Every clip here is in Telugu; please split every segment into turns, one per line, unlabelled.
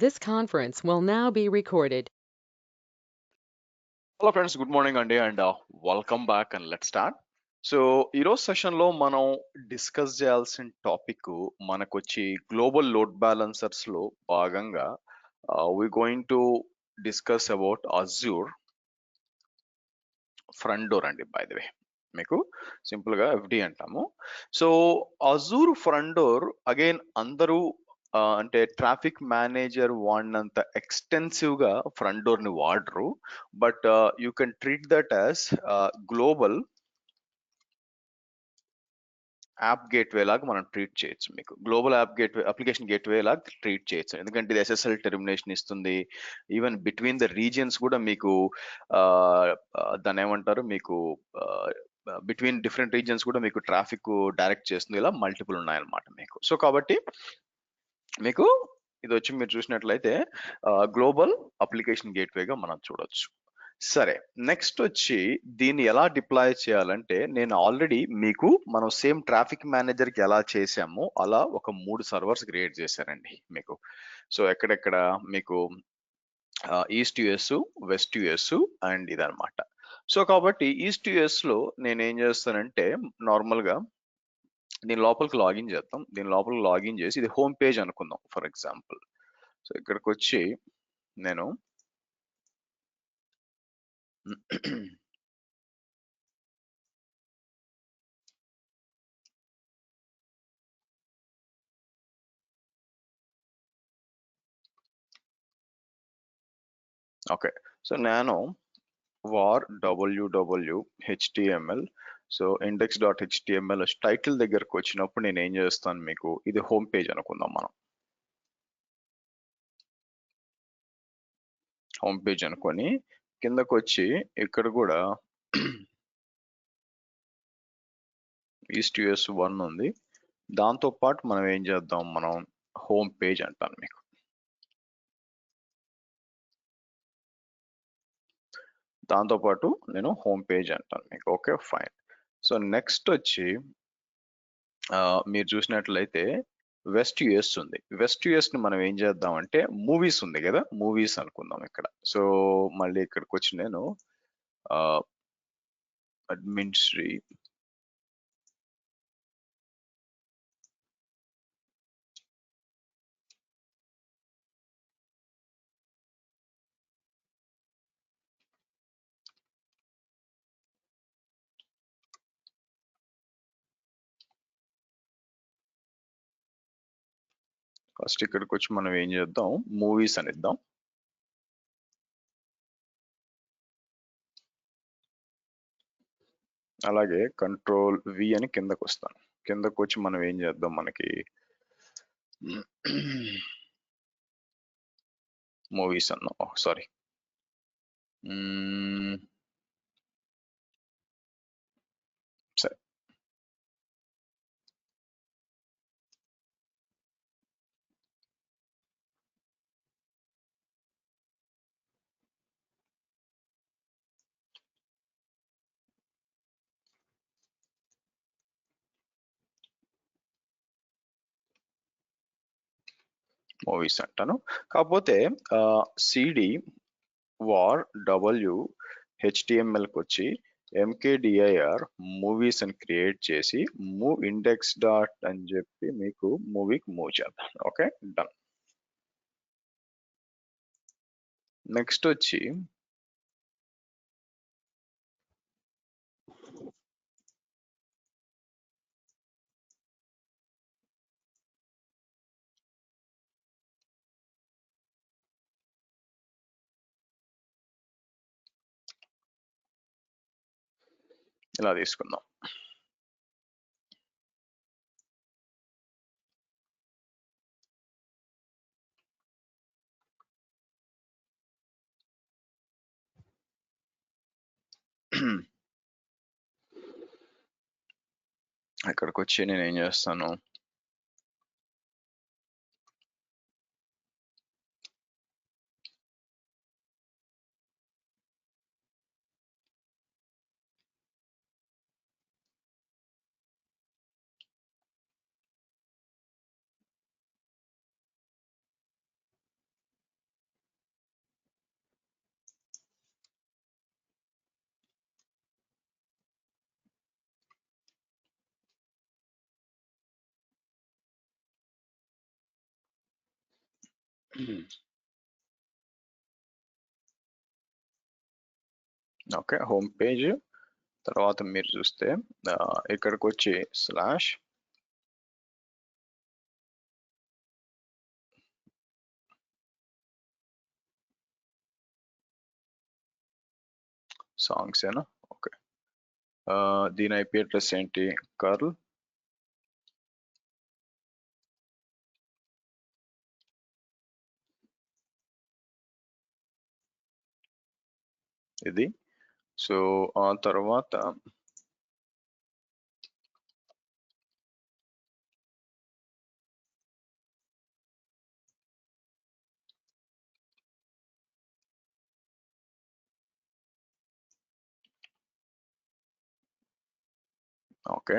This conference will now be recorded.
Hello friends, good morning అండి and welcome back and let start. So ఈరోజు సెషన్లో మనం డిస్కస్ చేయాల్సిన టాపిక్ మనకు వచ్చి గ్లోబల్ లోడ్ బ్యాలెన్సర్స్లో భాగంగా we going to discuss about Azure front door అండి. బై ద వే మీకు సింపుల్గా ఎఫ్డి అంటాము. So Azure front door again అందరూ అంటే ట్రాఫిక్ మేనేజర్ వాడినంత ఎక్స్టెన్సివ్ గా ఫ్రంట్ డోర్ ని వాడరు. But you can treat that as global app gateway లాగా మనం ట్రీట్ చేయొచ్చు. మీకు global app gateway application gateway లాగా ట్రీట్ చేయొచ్చు, ఎందుకంటే ఇది ఎస్ఎస్ఎల్ టెర్మినేషన్ ఇస్తుంది. ఈవెన్ బిట్వీన్ ద రీజియన్స్ కూడా మీకు దాన్ని ఏమంటారు, మీకు బిట్వీన్ డిఫరెంట్ రీజియన్స్ కూడా మీకు ట్రాఫిక్ డైరెక్ట్ చేస్తుంది. ఇలా మల్టిపుల్ ఉన్నాయన్నమాట మీకు. సో కాబట్టి మీకు ఇది వచ్చి మీరు చూసినట్లయితే గ్లోబల్ అప్లికేషన్ గేట్వేగా మనం చూడొచ్చు. సరే, నెక్స్ట్ వచ్చి దీన్ని ఎలా డిప్లాయ్ చేయాలంటే, నేను ఆల్రెడీ మీకు మనం సేమ్ ట్రాఫిక్ మేనేజర్ కి ఎలా చేసామో అలా ఒక 3 సర్వర్స్ క్రియేట్ చేశానండి మీకు. సో ఎక్కడెక్కడ మీకు east US, west US and ఇదనమాట. సో కాబట్టి ఈస్ట్ యుఎస్ లో నేను ఏం చేస్తానంటే, నార్మల్ గా దీని లోపలికి లాగిన్ చేద్దాం. దీని లోపలికి లాగిన్ చేసి ఇది హోమ్ పేజ్ అనుకుందాం ఫర్ ఎగ్జాంపుల్. సో ఇక్కడికి వచ్చి నేను ఓకే, సో నేను var www html, so index dot HTML title దగ్గరకు వచ్చినప్పుడు నేను ఏం చేస్తాను, మీకు ఇది హోమ్ పేజ్ అనుకుందాం మనం. హోమ్ పేజ్ అనుకొని కిందకు వచ్చి ఇక్కడ కూడా ఈస్ట్ యుఎస్ 1 ఉంది. దాంతో పాటు మనం ఏం చేద్దాం, మనం హోమ్ పేజ్ అంటాను మీకు. దాంతో పాటు నేను హోమ్ పేజ్ అంటాను మీకు. Okay fine. సో నెక్స్ట్ వచ్చి మీరు చూసినట్లయితే వెస్ట్ యుఎస్ ఉంది. వెస్ట్ యుఎస్ ని మనం ఏం చేద్దాం అంటే, మూవీస్ ఉంది కదా, మూవీస్ అనుకుందాం ఇక్కడ. సో మళ్ళీ ఇక్కడికి వచ్చి నేను అడ్మినిస్ట్రీ ఫస్ట్ ఇక్కడికి వచ్చి మనం ఏం చేద్దాం, మూవీస్ అని ఇద్దాం. అలాగే కంట్రోల్ వి అని కిందకు వస్తాను. కిందకు వచ్చి మనం ఏం చేద్దాం, మనకి మూవీస్ అన్నాం. సారీ, సరే. మూవీస్ అంటాను. కాకపోతే సిడి వార్ డబ్ల్యూ హెచ్టిఎంఎల్కి వచ్చి ఎంకేడిఐఆర్ మూవీస్ అని క్రియేట్ చేసి మూవ్ ఇండెక్స్ డాట్ అని చెప్పి మీకు మూవీకి మూవ్ చేద్దాం. Okay done. నెక్స్ట్ వచ్చి ఇలా తీసుకుందాం. ఇక్కడికి వచ్చి నేను ఏం చేస్తాను, ఓకే, హోమ్ పేజ్ తర్వాత మీరు చూస్తే ఇక్కడికి వచ్చి స్లాష్ సాంగ్స్ ఏనా. ఓకే, దీని ఐపీ అడ్రస్ ఏంటి, కర్ల్ ఇది. సో ఆ తర్వాత okay,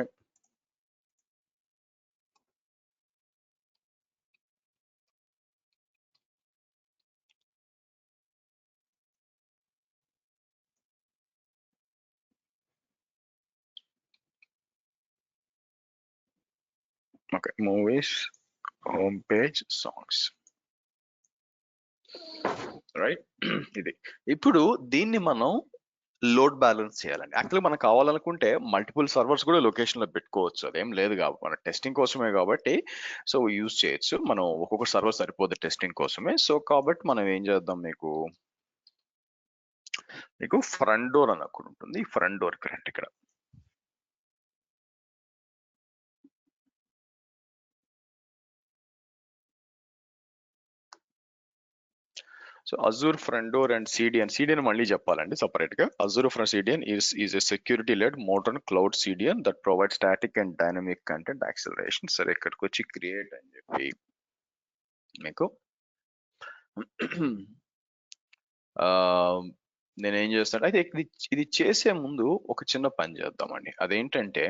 okay, movies home page songs, right. ఇది ఇప్పుడు దీన్ని మనం లోడ్ బ్యాలెన్స్ చేయాలండి. యాక్చువల్గా మనకు కావాలనుకుంటే మల్టిపుల్ సర్వర్స్ కూడా లొకేషన్ లో పెట్టుకోవచ్చు, అదేం లేదు కాబట్టి మన టెస్టింగ్ కోసమే కాబట్టి సో యూజ్ చేయొచ్చు. మనం ఒక్కొక్క సర్వర్ సరిపోదు టెస్టింగ్ కోసమే. సో కాబట్టి మనం ఏం చేద్దాం, మీకు ఫ్రంట్ డోర్ అని ఒకటి ఉంటుంది. ఫ్రంట్ డోర్ కరెంట్ ఇక్కడ so Azure front door and CDN మళ్ళీ చెప్పాలండి సపరేట్ గా. Azure front CDN is a security led modern cloud CDN that provide static and dynamic content acceleration. సరే, ఇక్కడికి వచ్చి క్రియేట్ అని చెప్పి మీకు ఆ నేనేం చేస్తాను అయితే ఇది చేసే ముందు ఒక చిన్న పని చేద్దామండి. అదేంటంటే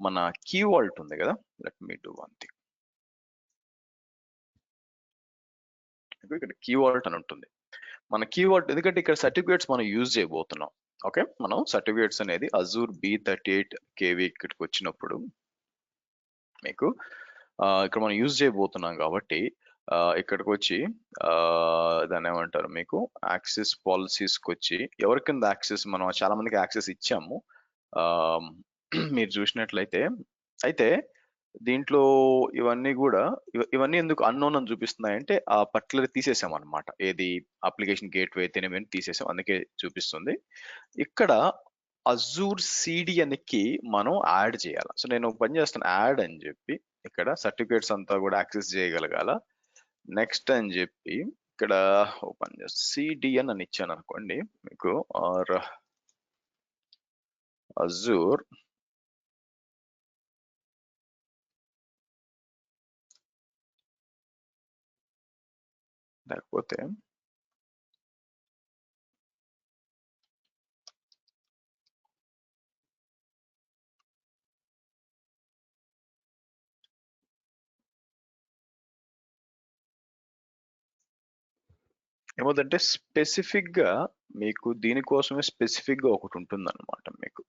మన కీ వాల్ట్ ఉంది కదా, let me do one thing. ఇక్కడ కీ వాల్ట్ అని ఉంటుంది. మన కీ వాల్ట్ ఎందుకంటే ఇక్కడ సర్టిఫికేట్స్ మనం యూజ్ చేయబోతున్నాం. ఓకే, మనం సర్టిఫికేట్స్ అనేది అజూర్ B38KV ఇక్కడికి వచ్చినప్పుడు మీకు ఇక్కడ మనం యూజ్ చేయబోతున్నాం కాబట్టి ఇక్కడికి వచ్చి దాన్ని ఏమంటారు, మీకు యాక్సెస్ పాలసీస్కి వచ్చి ఎవరి కింద యాక్సెస్, మనం చాలా మందికి యాక్సెస్ ఇచ్చాము మీరు చూసినట్లయితే. అయితే దీంట్లో ఇవన్నీ కూడా ఇవన్నీ ఎందుకు అన్నోన్ అని చూపిస్తున్నాయంటే ఆ పర్టికులర్ తీసేసాం అనమాట. ఏది అప్లికేషన్ గేట్వే అయితేనే తీసేసాం, అందుకే చూపిస్తుంది. ఇక్కడ అజూర్ సిడిఎన్కి మనం యాడ్ చేయాలి. సో నేను ఒక పని చేస్తాను, యాడ్ అని చెప్పి ఇక్కడ సర్టిఫికేట్స్ అంతా కూడా యాక్సెస్ చేయగలగాల. నెక్స్ట్ అని చెప్పి ఇక్కడ ఓపెన్ చేసి సిడిఎన్ అని ఇచ్చాను అనుకోండి మీకు, ఆర్ అజూర్ లేకపోతే ఏమవుతుందంటే స్పెసిఫిక్ గా మీకు దీనికోసమే స్పెసిఫిక్ గా ఒకటి ఉంటుంది అనమాట మీకు.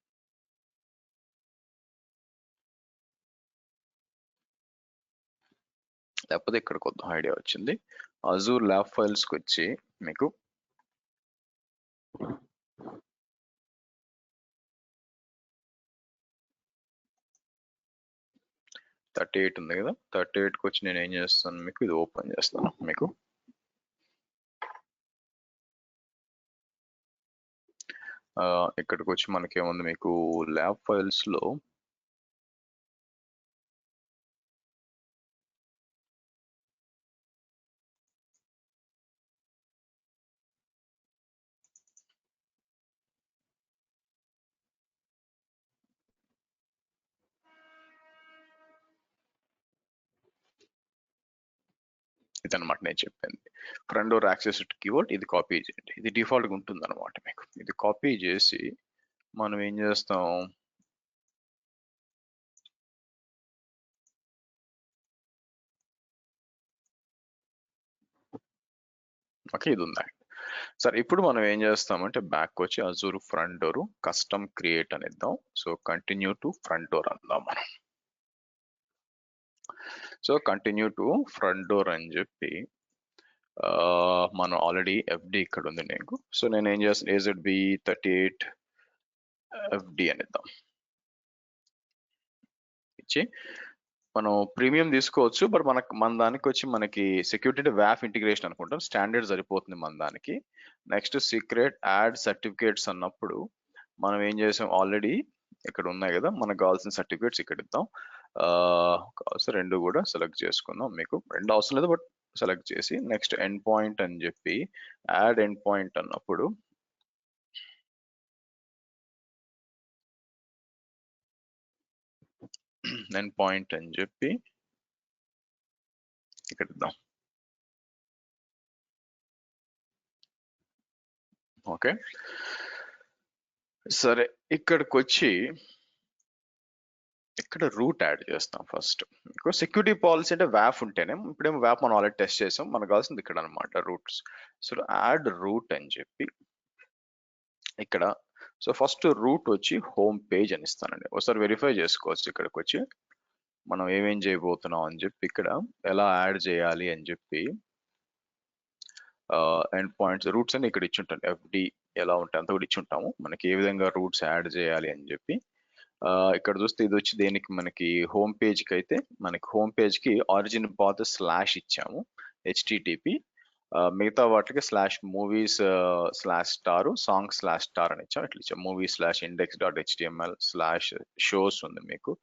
లేకపోతే ఇక్కడ కొత్త ఐడియా వచ్చింది. అజూర్ ల్యాబ్ ఫైల్స్ కి వచ్చి మీకు థర్టీ ఎయిట్ ఉంది కదా, 38కి వచ్చి నేను ఏం చేస్తాను, మీకు ఇది ఓపెన్ చేస్తాను. మీకు ఇక్కడికి వచ్చి మనకేముంది, మీకు ల్యాబ్ ఫైల్స్ లో ఇదనమాట నేను చెప్పింది. ఫ్రంట్ డోర్ యాక్సెస్ కీవర్డ్ ఇది కాపీ చేయండి. ఇది డిఫాల్ట్ గా ఉంటుంది అనమాట మీకు. ఇది కాపీ చేసి మనం ఏం చేస్తాం, ఓకే ఇది ఉందా. సరే, ఇప్పుడు మనం ఏం చేస్తామంటే బ్యాక్ వచ్చి Azure front door custom create అని ఇద్దాం. So continue to front door అందాం మనం. So continue to front door అని చెప్పి మనం ఆల్రెడీ ఎఫ్డి ఇక్కడ ఉంది నీకు. సో నేను ఏం చేస్తాను, AZB 38 FD అని ఇద్దాం. ఇచ్చి మనం ప్రీమియం తీసుకోవచ్చు, బట్ మన దానికి వచ్చి మనకి సెక్యూరిటీ వ్యాఫ్ ఇంటిగ్రేషన్ అనుకుంటాం, స్టాండర్డ్ సరిపోతుంది మన దానికి. నెక్స్ట్ సీక్రెట్ యాడ్ సర్టిఫికేట్స్ అన్నప్పుడు మనం ఏం చేసాం, ఆల్రెడీ ఇక్కడ ఉన్నాయి కదా మనకు కావాల్సిన సర్టిఫికేట్స్ ఇక్కడ ఇద్దాం. కావాల్సిన రెండు కూడా సెలెక్ట్ చేసుకుందాం. మీకు రెండు అవసరం లేదు, బట్ సెలెక్ట్ చేసి నెక్స్ట్ ఎండ్ పాయింట్ అని చెప్పి యాడ్ ఎండ్ పాయింట్ అన్నప్పుడు ఎండ్ పాయింట్ అని చెప్పి ఇక్కడ ఇద్దాం. ఓకే, సరే ఇక్కడికి వచ్చి ఇక్కడ రూట్ యాడ్ చేస్తాం ఫస్ట్. మీకు సెక్యూరిటీ పాలసీ అంటే వ్యాఫ్ ఉంటేనే, ఇప్పుడేమో వ్యాప్ మనం ఆల్రెడీ టెస్ట్ చేసాం, మనకు కావాల్సింది ఇక్కడ అనమాట రూట్స్. సో యాడ్ రూట్ అని చెప్పి ఇక్కడ, సో ఫస్ట్ రూట్ వచ్చి హోమ్ పేజ్ అని ఇస్తానండి. ఒకసారి వెరిఫై చేసుకోవచ్చు ఇక్కడికి వచ్చి మనం ఏమేం చేయబోతున్నాం అని చెప్పి, ఇక్కడ ఎలా యాడ్ చేయాలి అని చెప్పి ఎండ్ పాయింట్స్ రూట్స్ అని ఇక్కడ ఇచ్చుంటాను. ఎఫ్డి ఎలా ఉంటాయి అంతా కూడా ఇచ్చుంటాము, మనకి ఏ విధంగా రూట్స్ యాడ్ చేయాలి అని చెప్పి. ఇక్కడ చూస్తే ఇది వచ్చి దేనికి మనకి హోమ్ పేజ్కి అయితే, మనకి హోమ్ పేజ్కి ఆరిజిన్ పాత్ స్లాష్ ఇచ్చాము HTTP, మిగతా వాటికి /movies /star సాంగ్ /star అని ఇచ్చాం. ఇట్లా ఇచ్చాం movie/index.html /shows ఉంది మీకు,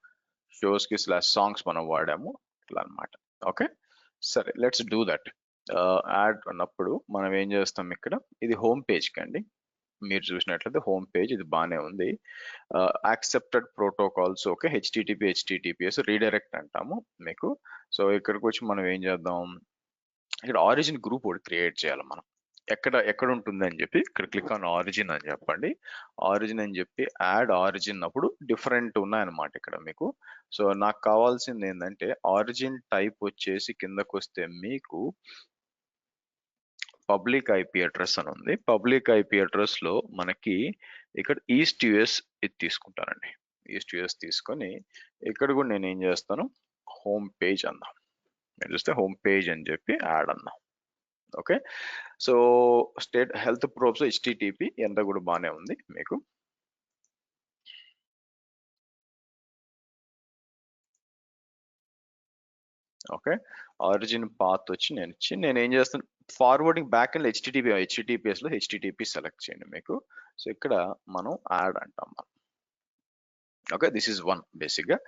షోస్కి /songs మనం వాడాము ఇట్లా అనమాట. ఓకే, సరే లెట్స్ డూ దట్. యాడ్ అన్నప్పుడు మనం ఏం చేస్తాం, ఇక్కడ ఇది హోమ్ పేజ్కి అండి. మీరు చూసినట్లయితే హోమ్ పేజ్ ఇది బాగానే ఉంది. Accepted protocols okay, HTTPS redirect అంటాము మీకు. సో ఇక్కడికి వచ్చి మనం ఏం చేద్దాం, ఇక్కడ ఆరిజిన్ గ్రూప్ ఒకటి క్రియేట్ చేయాలి మనం. ఎక్కడ ఉంటుంది అని చెప్పి ఇక్కడ క్లిక్ ఆన్ ఆరిజిన్ అని చెప్పండి. ఆరిజిన్ అని చెప్పి యాడ్ ఆరిజిన్ అప్పుడు డిఫరెంట్ ఉన్నాయన్నమాట ఇక్కడ మీకు. సో నాకు కావాల్సింది ఏంటంటే ఆరిజిన్ టైప్ వచ్చేసి కిందకు వస్తే మీకు పబ్లిక్ ఐపీ అడ్రస్ అని ఉంది. పబ్లిక్ ఐపీ అడ్రస్ లో మనకి ఇక్కడ ఈస్ట్ యుఎస్ ఇది తీసుకుంటానండి. ఈస్ట్ యుఎస్ తీసుకొని ఇక్కడ కూడా నేను ఏం చేస్తాను, హోమ్ పేజ్ అందాం. మీరు చూస్తే హోమ్ పేజ్ అని చెప్పి యాడ్ అందాం. Okay, so state health probes HTTP ఎంత కూడా బాగానే ఉంది మీకు. ఓకే, ఆరిజిన్ పాత్ వచ్చి నేను ఏం చేస్తాను, ఫార్వర్డింగ్ బ్యాక్ అండ్ HTTPS లో HTTP సెలెక్ట్ చేయండి మీకు. సో ఇక్కడ మనం యాడ్ అంటాం మనం. Okay, this is one basic గా.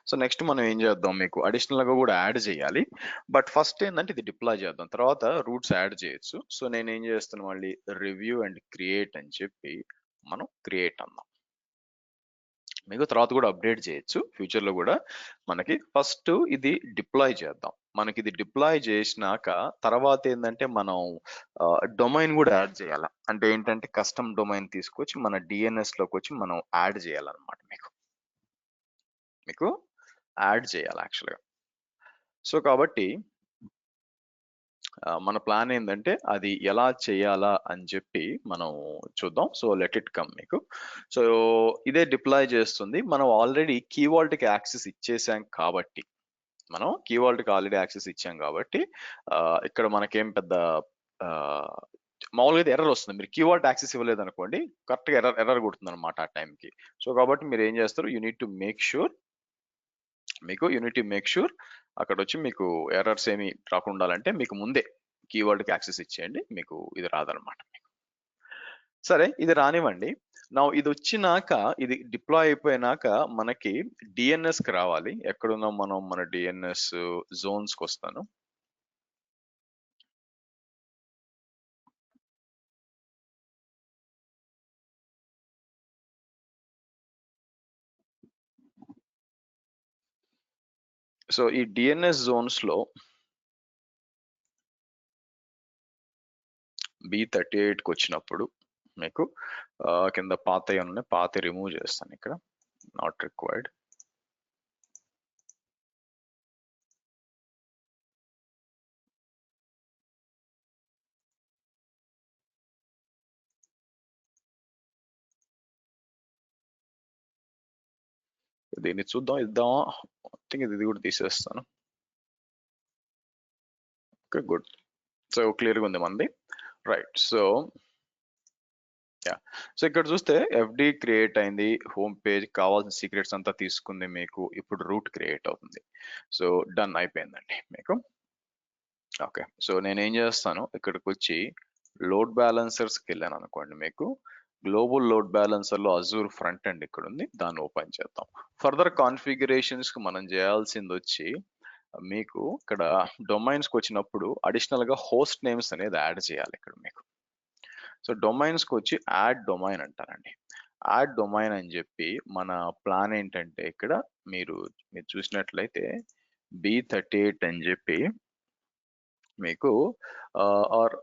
సో నెక్స్ట్ మనం ఏం చేద్దాం, మీకు అడిషనల్ గా కూడా యాడ్ చేయాలి, బట్ ఫస్ట్ ఏంటంటే ఇది డిప్లాయ్ చేద్దాం, తర్వాత రూట్స్ యాడ్ చేయొచ్చు. సో నేను ఏం చేస్తాను, మళ్ళీ రివ్యూ అండ్ క్రియేట్ అని చెప్పి మనం క్రియేట్ అందాం. మీకు తర్వాత కూడా అప్డేట్ చేయొచ్చు ఫ్యూచర్ లో కూడా. మనకి ఫస్ట్ ఇది డిప్లాయ్ చేద్దాం. మనకి ఇది డిప్లాయ్ చేసినాక తర్వాత ఏంటంటే మనం డొమైన్ కూడా యాడ్ చేయాలి. అంటే ఏంటంటే కస్టమ్ డొమైన్ తీసుకొచ్చి మన DNS లోకి వచ్చి మనం యాడ్ చేయాలన్నమాట. మీకు యాడ్ చేయాలి యాక్చువల్గా. సో కాబట్టి మన ప్లాన్ ఏంటంటే అది ఎలా చేయాలా అని చెప్పి మనం చూద్దాం. సో లెట్ ఇట్ కమ్ మీకు. సో ఇదే డిప్లాయ్ చేస్తుంది. మనం ఆల్రెడీ కీవాల్ట్కి యాక్సెస్ ఇచ్చేసాం కాబట్టి, మనం కీవాల్ట్కి ఆల్రెడీ యాక్సెస్ ఇచ్చాం కాబట్టి ఇక్కడ మనకేం పెద్ద మామూలుగా ఎర్రర్ వస్తుంది. మీరు కీవాల్ట్ యాక్సెస్ ఇవ్వలేదు అనుకోండి, కరెక్ట్గా ఎర్రర్ కొడుతుంది అనమాట ఆ టైంకి. సో కాబట్టి మీరు ఏం చేస్తారు, యూనిట్ టు మేక్ షూర్ అక్కడ వచ్చి మీకు ఎర్రర్స్ ఏమి రాకుండా ఉండాలంటే మీకు ముందే కీవర్డ్కి యాక్సెస్ ఇచ్చేయండి, మీకు ఇది రాదనమాట. సరే ఇది రానివ్వండి. నా ఇది వచ్చినాక, ఇది డిప్లాయ్ అయిపోయినాక మనకి DNSకి రావాలి. ఎక్కడున్నాం మనం, మన DNS జోన్స్కి వస్తాను. సో ఈ DNS జోన్స్ లో B38కి వచ్చినప్పుడు మీకు కింద పాత ఉన్నాయి, పాత రిమూవ్ చేస్తాను. ఇక్కడ నాట్ రిక్వైర్డ్. దీన్ని చూద్దాం, ఇద్దామా, థింక్ ఇది కూడా తీసేస్తాను. Okay good. సో క్లియర్గా ఉంది మనది, రైట్. సో సో ఇక్కడ చూస్తే ఎఫ్డి క్రియేట్ అయింది, హోమ్ పేజ్ కావాల్సిన సీక్రెట్స్ అంతా తీసుకుంది మీకు, ఇప్పుడు రూట్ క్రియేట్ అవుతుంది. సో డన్ అయిపోయిందండి మీకు. ఓకే, సో నేను ఏం చేస్తాను, ఇక్కడికి వచ్చి లోడ్ బ్యాలెన్సర్స్కి వెళ్ళాను అనుకోండి, మీకు గ్లోబల్ లోడ్ బ్యాలెన్సర్ లో అజూర్ ఫ్రంట్ ఎండ్ ఇక్కడ ఉంది, దాన్ని ఓపెన్ చేద్దాం. ఫర్దర్ కాన్ఫిగరేషన్స్ కి మనం చేయాల్సింది వచ్చి మీకు ఇక్కడ డొమైన్స్ కి వచ్చినప్పుడు అడిషనల్ గా హోస్ట్ నేమ్స్ అనేది యాడ్ చేయాలి ఇక్కడ మీకు. సో డొమైన్స్ కి వచ్చి యాడ్ డొమైన్ అంటారండి. యాడ్ డొమైన్ అని చెప్పి మన ప్లాన్ ఏంటంటే ఇక్కడ మీరు మీరు చూసినట్లయితే B38 అని చెప్పి మీకు ఆర్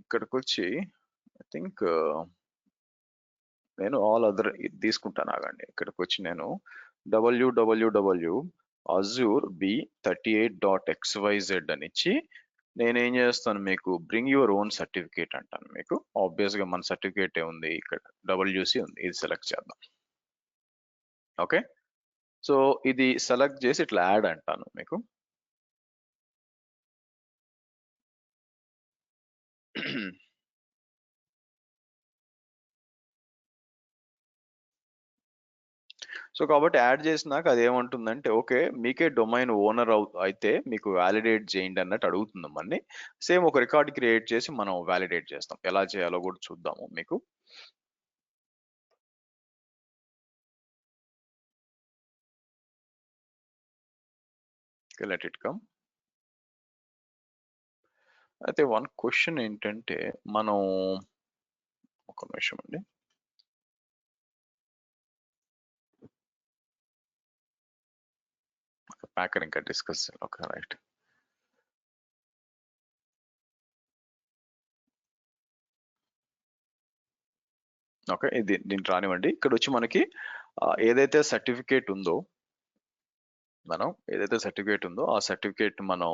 ఇక్కడికి వచ్చి ఐ థింక్ నేను ఆల్ అదర్ తీసుకుంటాను, ఆగండి. ఇక్కడికి వచ్చి నేను www azure b38.xyz అని ఇచ్చి నేనేం చేస్తాను, మీకు బ్రింగ్ యువర్ ఓన్ సర్టిఫికేట్ అంటాను. మీకు ఆబ్వియస్ గా మన సర్టిఫికేట్ ఉంది, ఇక్కడ WC ఉంది, ఇది సెలెక్ట్ చేద్దాం. ఓకే, సో ఇది సెలెక్ట్ చేసి ఇట్లా యాడ్ అంటాను మీకు. సో కాబట్టి యాడ్ చేసినాక అది ఏమంటుందంటే ఓకే మీకే డొమైన్ ఓనర్ అయితే మీకు వ్యాలిడేట్ చేయండి అన్నట్టు అడుగుతుంది మన్ని. సేమ్ ఒక రికార్డ్ క్రియేట్ చేసి మనం వ్యాలిడేట్ చేస్తాం, ఎలా చేయాలో కూడా చూద్దాము మీకు. Let it come. అయితే వన్ క్వశ్చన్ ఏంటంటే మనం ఒక నిమిషం అండి, ప్యాకర్ ఇంకా డిస్కస్. Okay right. ఓకే, ఇది దీన్ని రానివ్వండి. ఇక్కడ వచ్చి మనకి ఏదైతే సర్టిఫికేట్ ఉందో ఆ సర్టిఫికేట్ మనం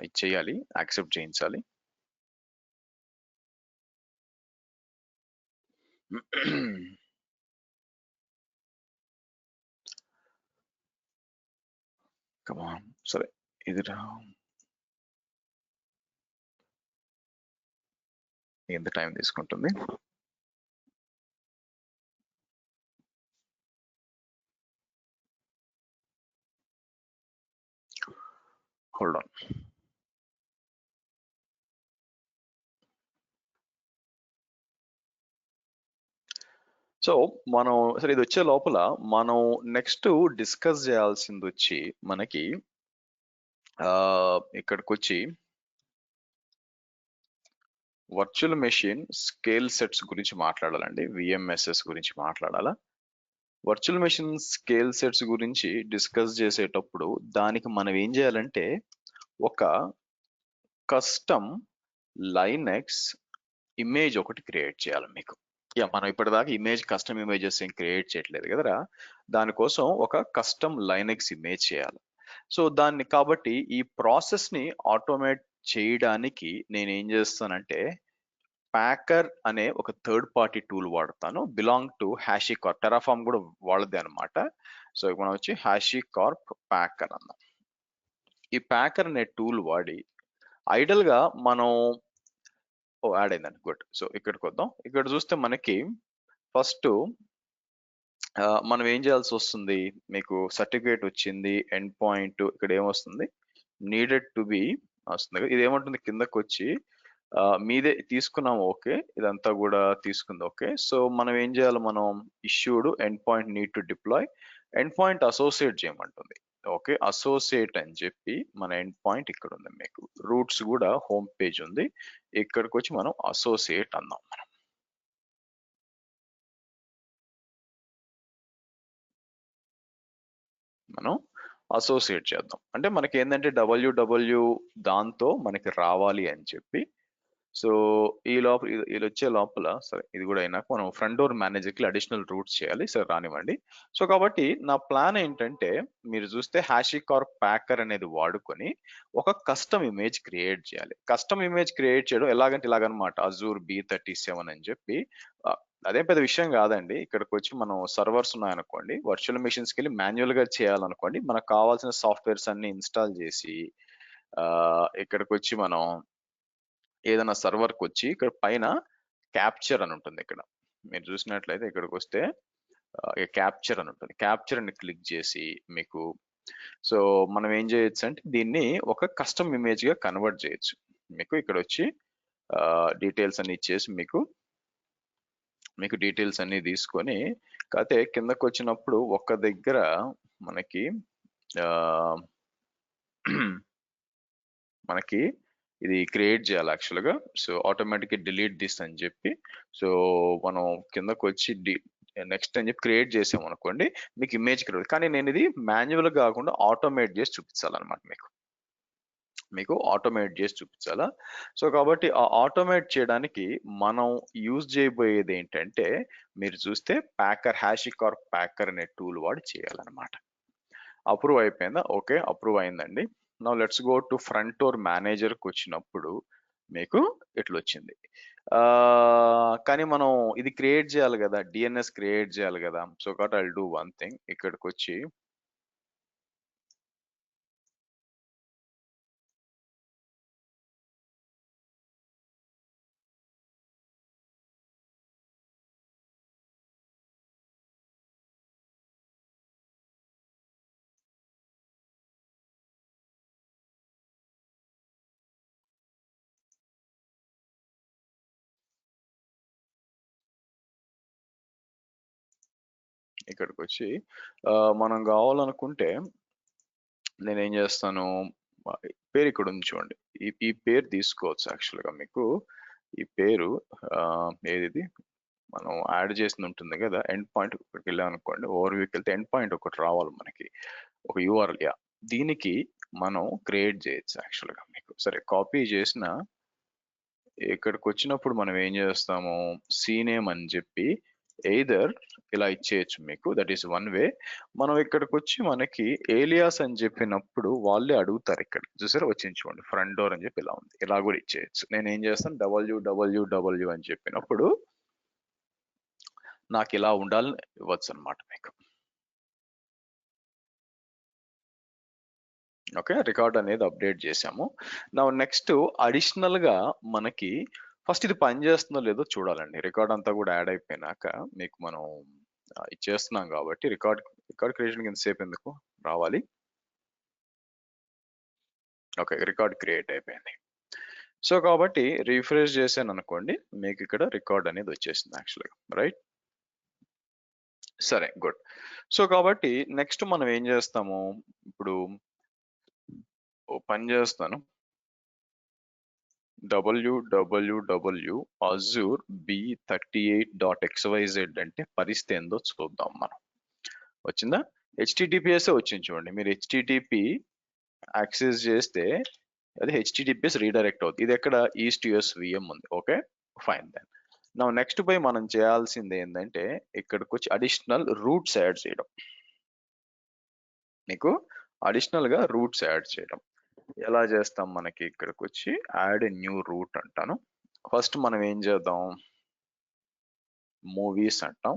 ఇచ్చేయాలి, యాక్సెప్ట్ చేయించాలి. కమాన్, సరే ఇది ఎంత టైం తీసుకుంటుంది? Hold on. సో మనం సరే ఇది వచ్చే లోపల మనం నెక్స్ట్ డిస్కస్ చేయాల్సింది వచ్చి మనకి ఇక్కడికి వచ్చి వర్చువల్ మెషిన్ స్కేల్ సెట్స్ గురించి మాట్లాడాలండి, VMSS గురించి మాట్లాడాలా. వర్చువల్ మెషిన్ స్కేల్ సెట్స్ గురించి డిస్కస్ చేసేటప్పుడు దానికి మనం ఏం చేయాలంటే ఒక కస్టమ్ లైనెక్స్ ఇమేజ్ ఒకటి క్రియేట్ చేయాలి మీకు. మనం ఇప్పటిదాకా ఇమేజ్ కస్టమ్ ఇమేజెస్ ఏం క్రియేట్ చేయట్లేదు కదరా, దానికోసం ఒక కస్టమ్ లైనెక్స్ ఇమేజ్ చేయాలి. సో దాన్ని కాబట్టి ఈ ప్రాసెస్ ని ఆటోమేట్ చేయడానికి నేను ఏం చేస్తానంటే ప్యాకర్ అనే ఒక థర్డ్ పార్టీ టూల్ వాడతాను, బిలాంగ్ టు HashiCorp. టెరాఫార్మ్ కూడా వాళ్ళదే అనమాట. సో మనం వచ్చి HashiCorp ప్యాకర్ అన్నాం. ఈ ప్యాకర్ అనే టూల్ వాడి ఐడల్ గా మనం యాడ్ అయిందండి, గుడ్. సో ఇక్కడికి వద్దాం. ఇక్కడ చూస్తే మనకి ఫస్ట్ మనం ఏం చేయాల్సి వస్తుంది, మీకు సర్టిఫికేట్ వచ్చింది, ఎండ్ పాయింట్ ఇక్కడ ఏమొస్తుంది, నీడెడ్ టు బి వస్తుంది. ఇది ఏమంటుంది కిందకి వచ్చి మీదే తీసుకున్నాం, ఓకే ఇదంతా కూడా తీసుకుంది, ఓకే. సో మనం ఏం చేయాలి, మనం issued endpoint need to deploy, endpoint associate చేయమంటుంది. ఓకే, అసోసియేట్ అని చెప్పి మన ఎండ్ పాయింట్ ఇక్కడ ఉంది, మీకు రూట్స్ కూడా హోమ్ పేజ్ ఉంది, ఇక్కడికి వచ్చి మనం అసోసియేట్ అందాం. మనం అసోసియేట్ చేద్దాం అంటే మనకి ఏంటంటే WW దాంతో మనకి రావాలి అని చెప్పి. సో ఈ లోపల ఇది వచ్చే లోపల సరే ఇది కూడా అయినాక మనం ఫ్రంట్ డోర్ మేనేజర్కి అడిషనల్ రూట్స్ చేయాలి. సరే రానివ్వండి. సో కాబట్టి నా ప్లాన్ ఏంటంటే మీరు చూస్తే HashiCorp ప్యాకర్ అనేది వాడుకొని ఒక కస్టమ్ ఇమేజ్ క్రియేట్ చేయాలి. కస్టమ్ ఇమేజ్ క్రియేట్ చేయడం ఎలాగంటే ఇలాగనమాట, Azure B37 అని చెప్పి అదే పెద్ద విషయం కాదండి. ఇక్కడికి వచ్చి మనం సర్వర్స్ ఉన్నాయనుకోండి, వర్చువల్ మెషిన్స్కి వెళ్ళి మాన్యువల్ గా చేయాలనుకోండి, మనకు కావాల్సిన సాఫ్ట్వేర్స్ అన్ని ఇన్స్టాల్ చేసి ఇక్కడికి వచ్చి మనం ఏదైనా సర్వర్కి వచ్చి ఇక్కడ పైన క్యాప్చర్ అని ఉంటుంది. ఇక్కడ మీరు చూసినట్లయితే ఇక్కడికి వస్తే క్యాప్చర్ అని ఉంటుంది. క్యాప్చర్ అని క్లిక్ చేసి మీకు సో మనం ఏం చేయొచ్చు అంటే దీన్ని ఒక కస్టమ్ ఇమేజ్ గా కన్వర్ట్ చేయొచ్చు. మీకు ఇక్కడ వచ్చి డీటెయిల్స్ అన్ని ఇచ్చేసి మీకు డీటెయిల్స్ అన్ని తీసుకొని కాకపోతే కిందకు వచ్చినప్పుడు ఒక్క దగ్గర మనకి మనకి ఇది క్రియేట్ చేయాలి యాక్చువల్గా. సో ఆటోమేటిక్గా డిలీట్ దిస్ అని చెప్పి సో మనం కిందకు వచ్చి నెక్స్ట్ అని చెప్పి క్రియేట్ చేసాం అనుకోండి మీకు ఇమేజ్ క్రియేట్. కానీ నేను ఇది మాన్యువల్ కాకుండా ఆటోమేట్ చేసి చూపించాలన్నమాట. మీకు ఆటోమేట్ చేసి చూపించాలా. సో కాబట్టి ఆ ఆటోమేట్ చేయడానికి మనం యూజ్ చేయబోయేది ఏంటంటే మీరు చూస్తే ప్యాకర్ హ్యాషికార్ ప్యాకర్ అనే టూల్ వాడి చేయాలన్నమాట. అప్రూవ్ అయిపోయిందా? ఓకే, అప్రూవ్ అయిందండి. Now let's go to front door మేనేజర్కి వచ్చినప్పుడు మీకు ఇట్లా వచ్చింది. కానీ మనం ఇది క్రియేట్ చేయాలి కదా, డిఎన్ఎస్ క్రియేట్ చేయాలి కదా. సో కాబట్టి I will do one thing. ఇక్కడికి వచ్చి ఇక్కడికి వచ్చి మనం కావాలనుకుంటే నేనేం చేస్తాను, పేరు ఇక్కడ ఉంది చూడండి. ఈ పేరు తీసుకోవచ్చు యాక్చువల్గా. మీకు ఈ పేరు ఏది మనం యాడ్ చేసిన ఉంటుంది కదా, ఎండ్ పాయింట్ ఇక్కడికి వెళ్ళామనుకోండి, ఓవర్వ్యూకి వెళ్తే ఎండ్ పాయింట్ ఒకటి రావాలి మనకి, ఒక యూఆర్ఎల్. దీనికి మనం క్రియేట్ చేయొచ్చు యాక్చువల్గా. మీకు సరే కాపీ చేసిన ఇక్కడికి వచ్చినప్పుడు మనం ఏం చేస్తాము, సీనేమ్ అని చెప్పి ఎయిదర్ ఇలా ఇచ్చేయచ్చు మీకు. That is one way. మనం ఇక్కడికి వచ్చి మనకి ఏలియాస్ అని చెప్పినప్పుడు వాళ్ళే అడుగుతారు. ఇక్కడ చూసారా వచ్చింది చూడండి, ఫ్రంట్ డోర్ అని చెప్పి ఇలా ఉంది. ఇలా కూడా ఇచ్చేయచ్చు. నేను ఏం చేస్తాను, www అని చెప్పినప్పుడు నాకు ఇలా ఉండాలని ఇవ్వచ్చు అనమాట మీకు. ఓకే, రికార్డ్ అనేది అప్డేట్ చేసాము. నా నెక్స్ట్ అడిషనల్ గా మనకి ఫస్ట్ ఇది పని చేస్తుందో లేదో చూడాలండి. రికార్డ్ అంతా కూడా యాడ్ అయిపోయినాక మీకు మనం ఇచ్చేస్తున్నాం కాబట్టి రికార్డ్ క్రియేషన్ ఎంతసేపు ఎందుకు రావాలి. ఓకే, రికార్డ్ క్రియేట్ అయిపోయింది. సో కాబట్టి రిఫ్రెష్ చేశాను అనుకోండి, మీకు ఇక్కడ రికార్డ్ అనేది వచ్చేసింది యాక్చువల్గా. రైట్, సరే గుడ్. సో కాబట్టి నెక్స్ట్ మనం ఏం చేస్తాము, ఇప్పుడు పని చేస్తాను www azure b38.xyz అంటే పరిస్థితి ఏందో చూద్దాం మనం. వచ్చిందా? హెచ్టిటిపిఎస్ వచ్చింది చూడండి. మీరు హెచ్టిటిపి యాక్సెస్ చేస్తే అది హెచ్టిటిపిఎస్ రీడైరెక్ట్ అవుతుంది. ఇది ఎక్కడ ఈస్ట్ యుఎస్ విఎం ఉంది. Okay fine. దెన్ నా నెక్స్ట్ పై మనం చేయాల్సింది ఏంటంటే ఇక్కడికి వచ్చి అడిషనల్ రూట్స్ యాడ్ చేయడం. మీకు అడిషనల్ గా రూట్స్ యాడ్ చేయడం ఎలా చేస్తాం, మనకి ఇక్కడికి వచ్చి యాడ్ న్యూ రూట్ అంటాను. ఫస్ట్ మనం ఏం చేద్దాం, మూవీస్ అంటాం,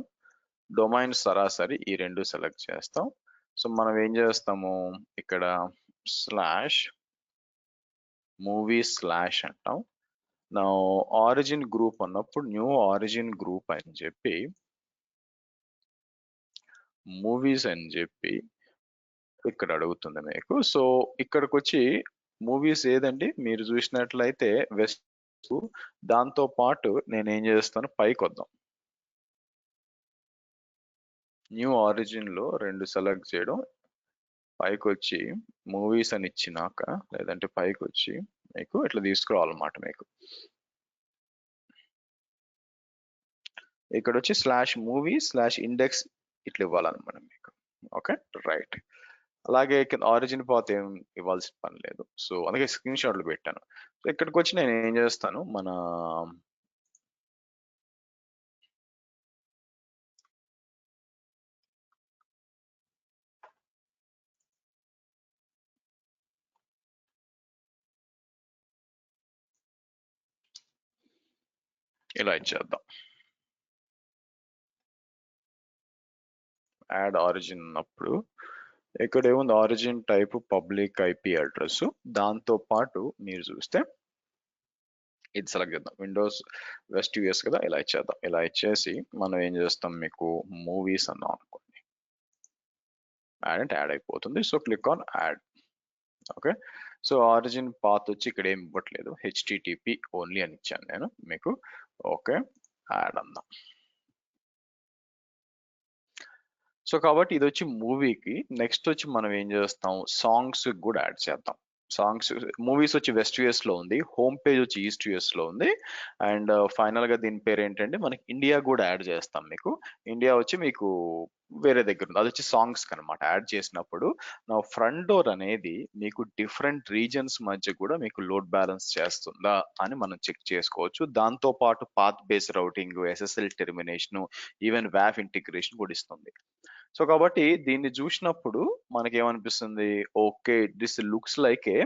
డొమైన్ సరాసరి ఈ రెండు సెలెక్ట్ చేస్తాం. సో మనం ఏం చేస్తాము, ఇక్కడ స్లాష్ మూవీ స్లాష్ అంటాం. నా ఆరిజిన్ గ్రూప్ అన్నప్పుడు న్యూ ఆరిజిన్ గ్రూప్ అని చెప్పి మూవీస్ అని చెప్పి ఇక్కడ అడుగుతుంది మీకు. సో ఇక్కడికి వచ్చి మూవీస్ ఏదండి మీరు చూసినట్లయితే వెస్ట్. దాంతో పాటు నేను ఏం చేస్తాను, పైకి వద్దాం, న్యూ ఆరిజిన్ లో రెండు సెలెక్ట్ చేయడం, పైకి వచ్చి మూవీస్ అని ఇచ్చినాక లేదంటే పైకి వచ్చి మీకు ఇట్లా తీసుకురావాలన్నమాట. మీకు ఇక్కడ వచ్చి స్లాష్ మూవీ స్లాష్ ఇండెక్స్ ఇట్లా ఇవ్వాలన్నమాట మీకు. Okay right. అలాగే ఆరిజిన్ పాత్ ఏం ఇవ్వాల్సిన పని లేదు. సో అందుకే స్క్రీన్ షాట్లు పెట్టాను. సో ఇక్కడికి వచ్చి నేను ఏం చేస్తాను, మన ఇలా ఇచ్చేద్దాం. యాడ్ ఆరిజిన్ అన్నప్పుడు ఇక్కడ ఏముంది, origin type public IP address. దాంతో పాటు మీరు చూస్తే ఇది సెలెక్ట్ చేద్దాం. విండోస్ వెస్ట్ యూఎస్ కదా, ఇలా ఇచ్చేద్దాం. ఇలా ఇచ్చేసి మనం ఏం చేస్తాం, మీకు మూవీస్ అన్నాం అనుకోండి, యాడ్ అయిపోతుంది. So click on add. Okay, so origin path వచ్చి ఇక్కడ ఏం ఇవ్వట్లేదు, హెచ్టిటిపి ఓన్లీ అని ఇచ్చాను నేను మీకు. ఓకే, యాడ్ అందాం. సో కాబట్టి ఇది వచ్చి మూవీకి. నెక్స్ట్ వచ్చి మనం ఏం చేస్తాం, సాంగ్స్ కూడా యాడ్ చేద్దాం. సాంగ్స్, మూవీస్ వచ్చి వెస్ట్ యుఎస్ లో ఉంది, హోమ్ పేజ్ వచ్చి ఈస్ట్ యుఎస్ లో ఉంది, అండ్ ఫైనల్ గా దీని పేరు ఏంటంటే మనకి ఇండియా కూడా యాడ్ చేస్తాం. మీకు ఇండియా వచ్చి మీకు వేరే దగ్గర ఉంది, అది వచ్చి సాంగ్స్ అనమాట. యాడ్ చేసినప్పుడు నా ఫ్రంట్ డోర్ అనేది మీకు డిఫరెంట్ రీజన్స్ మధ్య కూడా మీకు లోడ్ బ్యాలెన్స్ చేస్తుందా అని మనం చెక్ చేసుకోవచ్చు. దాంతో పాటు path base routing, SSL termination, even వ్యాఫ్ ఇంటిగ్రేషన్ కూడా ఇస్తుంది. సో కాబట్టి దీన్ని చూసినప్పుడు మనకేమనిపిస్తుంది, okay this looks like a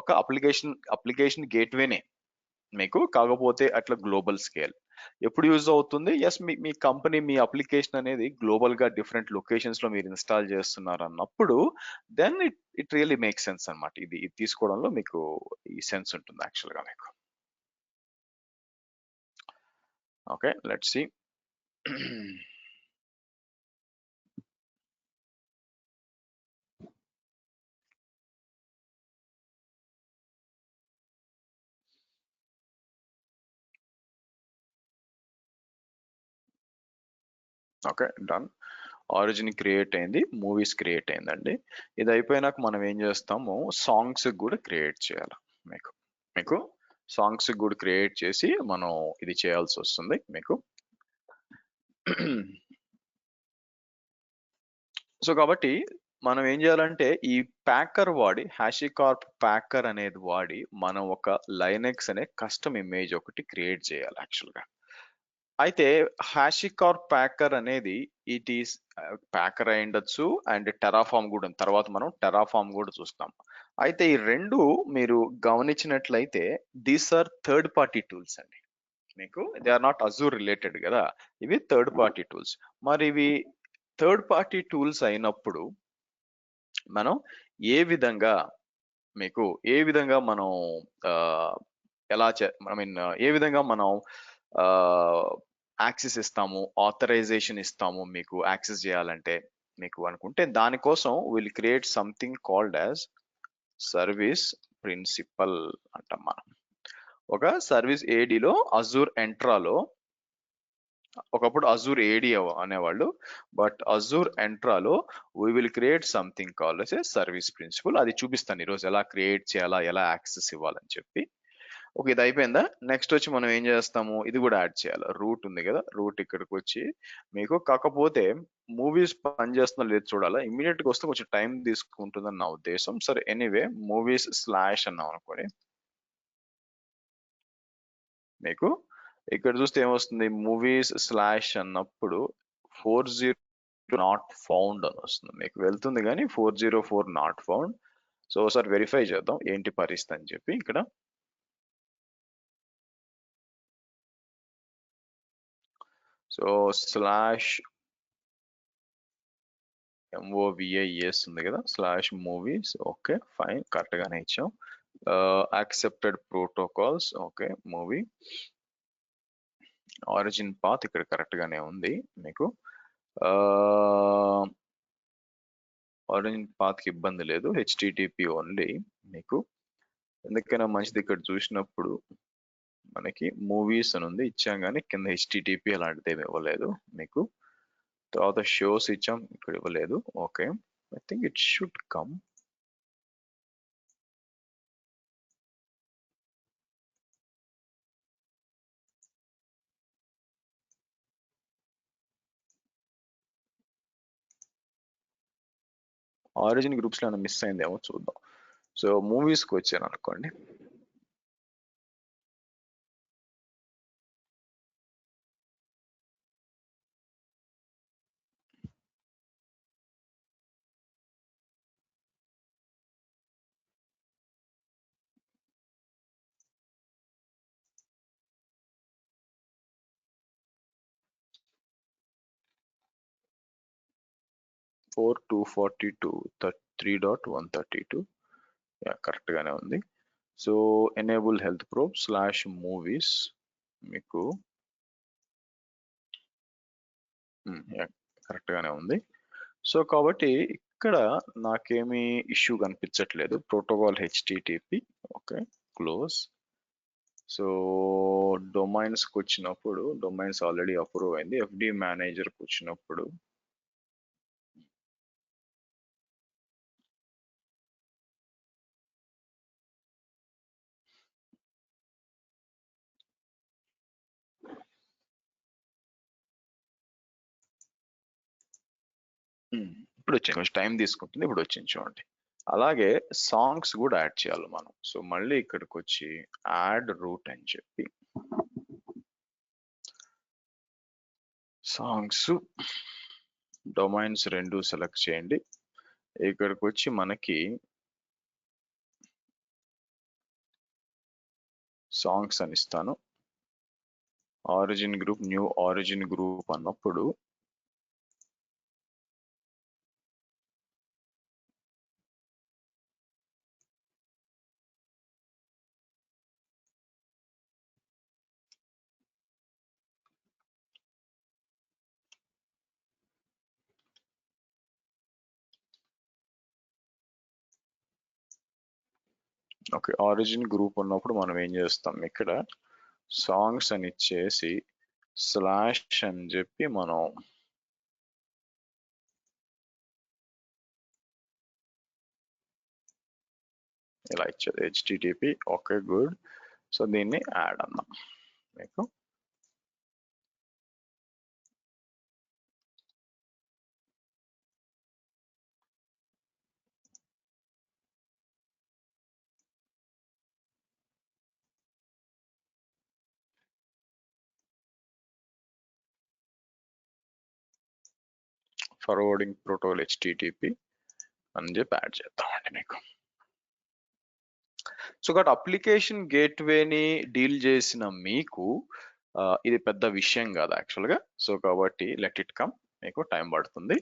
ఒక అప్లికేషన్ గేట్వేనే మీకు, కాకపోతే అట్లా గ్లోబల్ స్కేల్. ఎప్పుడు యూజ్ అవుతుంది, ఎస్ మీ కంపెనీ, మీ అప్లికేషన్ అనేది గ్లోబల్ గా డిఫరెంట్ లొకేషన్స్ లో మీరు ఇన్స్టాల్ చేస్తున్నారు అన్నప్పుడు then it really make sense అనమాట. ఇది తీసుకోవడంలో మీకు ఈ సెన్స్ ఉంటుంది యాక్చువల్ గా మీకు. Okay, let's see. Okay, done. Origin create అయింది, మూవీస్ క్రియేట్ అయిందండి. ఇది అయిపోయినాక మనం ఏం చేస్తాము, సాంగ్స్ కూడా క్రియేట్ చేయాలి. మీకు మీకు సాంగ్స్ కూడా క్రియేట్ చేసి మనం ఇది చేయాల్సి వస్తుంది మీకు. సో కాబట్టి మనం ఏం చేయాలంటే ఈ ప్యాకర్ వాడి, హ్యాషికార్ప్ ప్యాకర్ అనేది వాడి మనం ఒక లైనెక్స్ అనే కస్టమ్ ఇమేజ్ ఒకటి క్రియేట్ చేయాలి యాక్చువల్గా. అయితే హ్యాషికార్ప్ ప్యాకర్ అనేది ఇట్ ఈస్ ప్యాకర్ అయి ఉండొచ్చు, అండ్ టెరాఫామ్ కూడా ఉంది. తర్వాత మనం టెరాఫామ్ కూడా చూస్తాం. అయితే ఈ రెండు మీరు గమనించినట్లయితే these are third party tools అండి. మీకు they are not Azure related కదా, ఇవి థర్డ్ పార్టీ టూల్స్. మరి ఇవి థర్డ్ పార్టీ టూల్స్ అయినప్పుడు మనం ఏ విధంగా మీకు ఏ విధంగా మనం ఆ, ఎలా ఐ మీన్ ఏ విధంగా మనం యాక్సెస్ ఇస్తాము, ఆథరైజేషన్ ఇస్తాము మీకు యాక్సెస్ చేయాలంటే మీకు అనుకుంటే, దానికోసం will create something called as service principal అంటాం మనం. ఒక సర్వీస్ ఏడీలో, అజూర్ ఎంట్రాలో, ఒకప్పుడు అజూర్ ఏడి అనేవాళ్ళు, బట్ అజూర్ ఎంట్రాలో we will create something call as a service principal. అది చూపిస్తాను ఈరోజు ఎలా క్రియేట్ చేయాలా, ఎలా యాక్సెస్ ఇవ్వాలని చెప్పి. ఓకే, ఇది అయిపోయిందా. నెక్స్ట్ వచ్చి మనం ఏం చేస్తాము, ఇది కూడా యాడ్ చేయాలి. రూట్ ఉంది కదా, రూట్ ఇక్కడికి వచ్చి మీకు, కాకపోతే మూవీస్ పనిచేస్తుందో లేదు చూడాలా. ఇమీడియట్ గా వస్తే కొంచెం టైం తీసుకుంటుందని నా ఉద్దేశం. సరే ఎనీవే, మూవీస్ స్లాష్ అన్నాం అనుకోండి, మీకు ఇక్కడ చూస్తే ఏమొస్తుంది, మూవీస్ స్లాష్ అన్నప్పుడు 40 నాట్ ఫౌండ్ అని వస్తుంది. మీకు వెళ్తుంది కానీ 404 నాట్ ఫౌండ్. సో ఒకసారి వెరిఫై చేద్దాం ఏంటి పరిస్థితి అని చెప్పి. ఇక్కడ సో స్లాష్ MOVIES ఉంది కదా, slash movies. Okay fine, correct గానే ఇచ్చాం. Accepted protocols, okay movie origin path ఇక్కడ కరెక్ట్ గానే ఉంది మీకు. ఆరిజిన్ పాత్ కి ఇబ్బంది లేదు, హెచ్టిటిపి ఓన్లీ మీకు. ఎందుకైనా మంచిది, ఇక్కడ చూసినప్పుడు మనకి మూవీస్ అని ఉంది ఇచ్చాం, కానీ కింద హెచ్టిటిపి అలాంటిది ఏమి ఇవ్వలేదు మీకు. తర్వాత షోస్ ఇచ్చాం, ఇక్కడ ఇవ్వలేదు. Okay, I think it should come. Origin groups లో మిస్ అయిందేమో చూద్దాం. సో మూవీస్ కి వచ్చాను అనుకోండి, .242 3.132 కరెక్ట్ గానే ఉంది. So enable health pro /movies మీకు కరెక్ట్ గానే ఉంది. సో కాబట్టి ఇక్కడ నాకేమీ ఇష్యూ కనిపించట్లేదు. Protocol HTTP okay close. So డొమైన్స్కి వచ్చినప్పుడు డొమైన్స్ ఆల్రెడీ అప్రూవ్ అయింది. ఎఫ్డి మేనేజర్కి వచ్చినప్పుడు ఇప్పుడు వచ్చింది. కొంచెం టైం తీసుకుంటుంది. ఇప్పుడు వచ్చింది చూడండి. అలాగే సాంగ్స్ కూడా యాడ్ చేయాలి మనం. సో మళ్ళీ ఇక్కడికి వచ్చి యాడ్ రూట్ అని చెప్పి సాంగ్స్ డొమైన్స్ రెండు సెలెక్ట్ చేయండి. ఇక్కడికి వచ్చి మనకి సాంగ్స్ అని ఇస్తాను. Origin group new origin group అన్నప్పుడు ఓకే ఆరిజిన్ గ్రూప్ ఉన్నప్పుడు మనం ఏం చేస్తాం ఇక్కడ సాంగ్స్ అని ఇచ్చేసి స్లాష్ అని చెప్పి మనం ఇలా ఇచ్చేది హెచ్టిటిపి ఓకే గుడ్. సో దీన్ని యాడ్ అన్నాం మీకు. ఫార్వర్డింగ్ ప్రోటోకాల్ హెచ్టిటిపి అని చెప్పి యాడ్ చేద్దామండి మీకు. సో కాబట్టి అప్లికేషన్ గేట్వేని డీల్ చేసిన మీకు ఇది పెద్ద విషయం కాదు యాక్చువల్గా. సో కాబట్టి లెట్ ఇట్ కమ్, మీకు టైం పడుతుంది.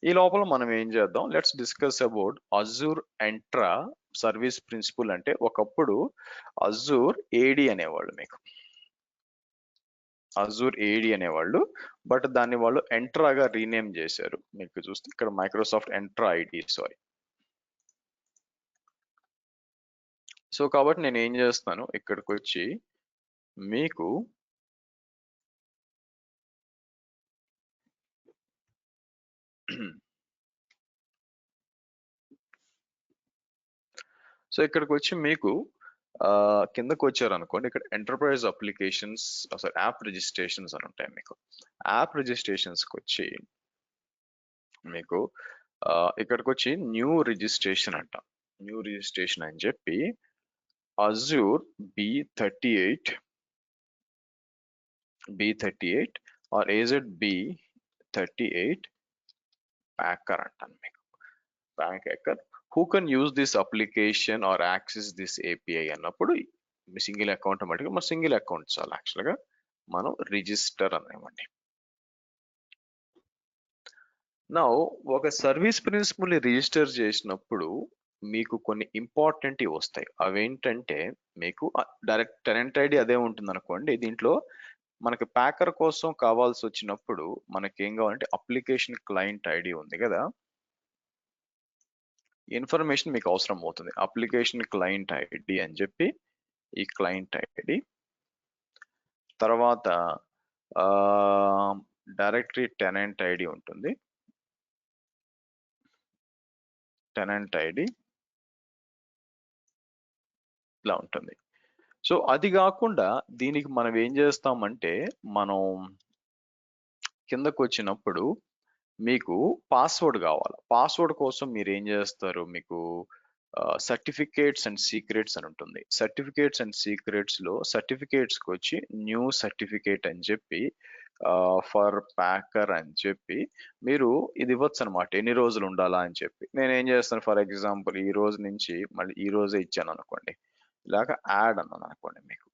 ఈ లోపల మనం ఏం చేద్దాం, let's discuss about Azure Entra service principal. అంటే ఒకప్పుడు అజూర్ ఏడి అనేవాళ్ళు, మీకు అజూర్ ఏడి అనేవాళ్ళు, బట్ దాన్ని వాళ్ళు ఎంట్రాగా రీనేమ్ చేశారు. మీకు చూస్తే ఇక్కడ మైక్రోసాఫ్ట్ ఎంట్రా ఐడి సారీ. సో కాబట్టి నేను ఏం చేస్తాను, ఇక్కడికి వచ్చి మీకు సో ఇక్కడికి వచ్చి మీకు కిందకు వచ్చారు అనుకోండి, ఇక్కడ enterprise applications sorry app registrations అని ఉంటాయి. మీకు యాప్ రిజిస్ట్రేషన్స్కి వచ్చి మీకు ఇక్కడికి వచ్చి న్యూ రిజిస్ట్రేషన్ అంట. న్యూ రిజిస్ట్రేషన్ అని చెప్పి Azure B38 are AZ B38 packer అంటాను మీకు. Packer who can use this application or access this API అన్నప్పుడు మీ సింగిల్ అకౌంట్ మటుకు మన సింగిల్ అకౌంట్ చాలు యాక్చువల్గా మనం రిజిస్టర్ అనేమండి. నా ఒక సర్వీస్ ప్రిన్సిపల్ని రిజిస్టర్ చేసినప్పుడు మీకు కొన్ని ఇంపార్టెంట్ వస్తాయి. అవేంటంటే మీకు డైరెక్ట్ టెనెంట్ ఐడి అదే ఉంటుంది అనుకోండి. దీంట్లో మనకి ప్యాకర్ కోసం కావాల్సి వచ్చినప్పుడు మనకి ఏం కావాలంటే అప్లికేషన్ క్లయింట్ ఐడి ఉంది కదా, ఇన్ఫర్మేషన్ మీకు అవసరం అవుతుంది. అప్లికేషన్ క్లయింట్ ఐడి అని చెప్పి ఈ క్లయింట్ ఐడి తర్వాత డైరెక్టరీ టెనెంట్ ఐడి ఉంటుంది. టెనెంట్ ఐడి ఇలా ఉంటుంది. సో అది కాకుండా దీనికి మనం ఏం చేస్తామంటే మనం కిందకు వచ్చినప్పుడు మీకు పాస్వర్డ్ కావాలి. పాస్వర్డ్ కోసం మీరు ఏం చేస్తారు, మీకు సర్టిఫికేట్స్ అండ్ సీక్రెట్స్ అని ఉంటుంది. సర్టిఫికేట్స్ అండ్ సీక్రెట్స్ లో సర్టిఫికేట్స్కి వచ్చి న్యూ సర్టిఫికేట్ అని చెప్పి ఫర్ ప్యాకర్ అని చెప్పి మీరు ఇది ఇవ్వచ్చు అనమాట. ఎన్ని రోజులు ఉండాలా అని చెప్పి నేను ఏం చేస్తాను, ఫర్ ఎగ్జాంపుల్ ఈ రోజు నుంచి మళ్ళీ ఈ రోజే ఇచ్చాను అనుకోండి, ఇలాగ యాడ్ అన్నాను అనుకోండి, మీకు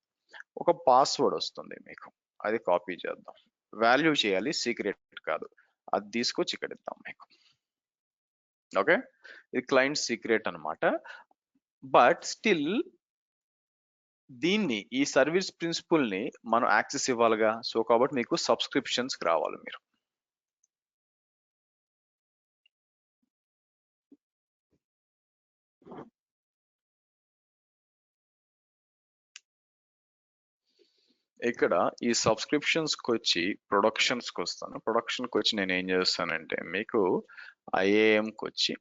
ఒక పాస్వర్డ్ వస్తుంది. మీకు అది కాపీ చేద్దాం, వాల్యూ చేయాలి, సీక్రెట్ కాదు. అది తీసుకొచ్చి ఇక్కడ ఇద్దాం మీకు. ఓకే ఇది క్లయింట్ సీక్రెట్ అనమాట. బట్ స్టిల్ దీన్ని ఈ సర్వీస్ ప్రిన్సిపల్ ని మనం యాక్సెస్ ఇవ్వాలిగా. సో కాబట్టి మీకు సబ్స్క్రిప్షన్స్ రావాలి మీరు. ఇక్కడ ఈ సబ్స్క్రిప్షన్స్ కి వచ్చి ప్రొడక్షన్స్ కి వస్తాను. ప్రొడక్షన్ కి వచ్చి నేను ఏం చేస్తానంటే మీకు IAM కి వచ్చి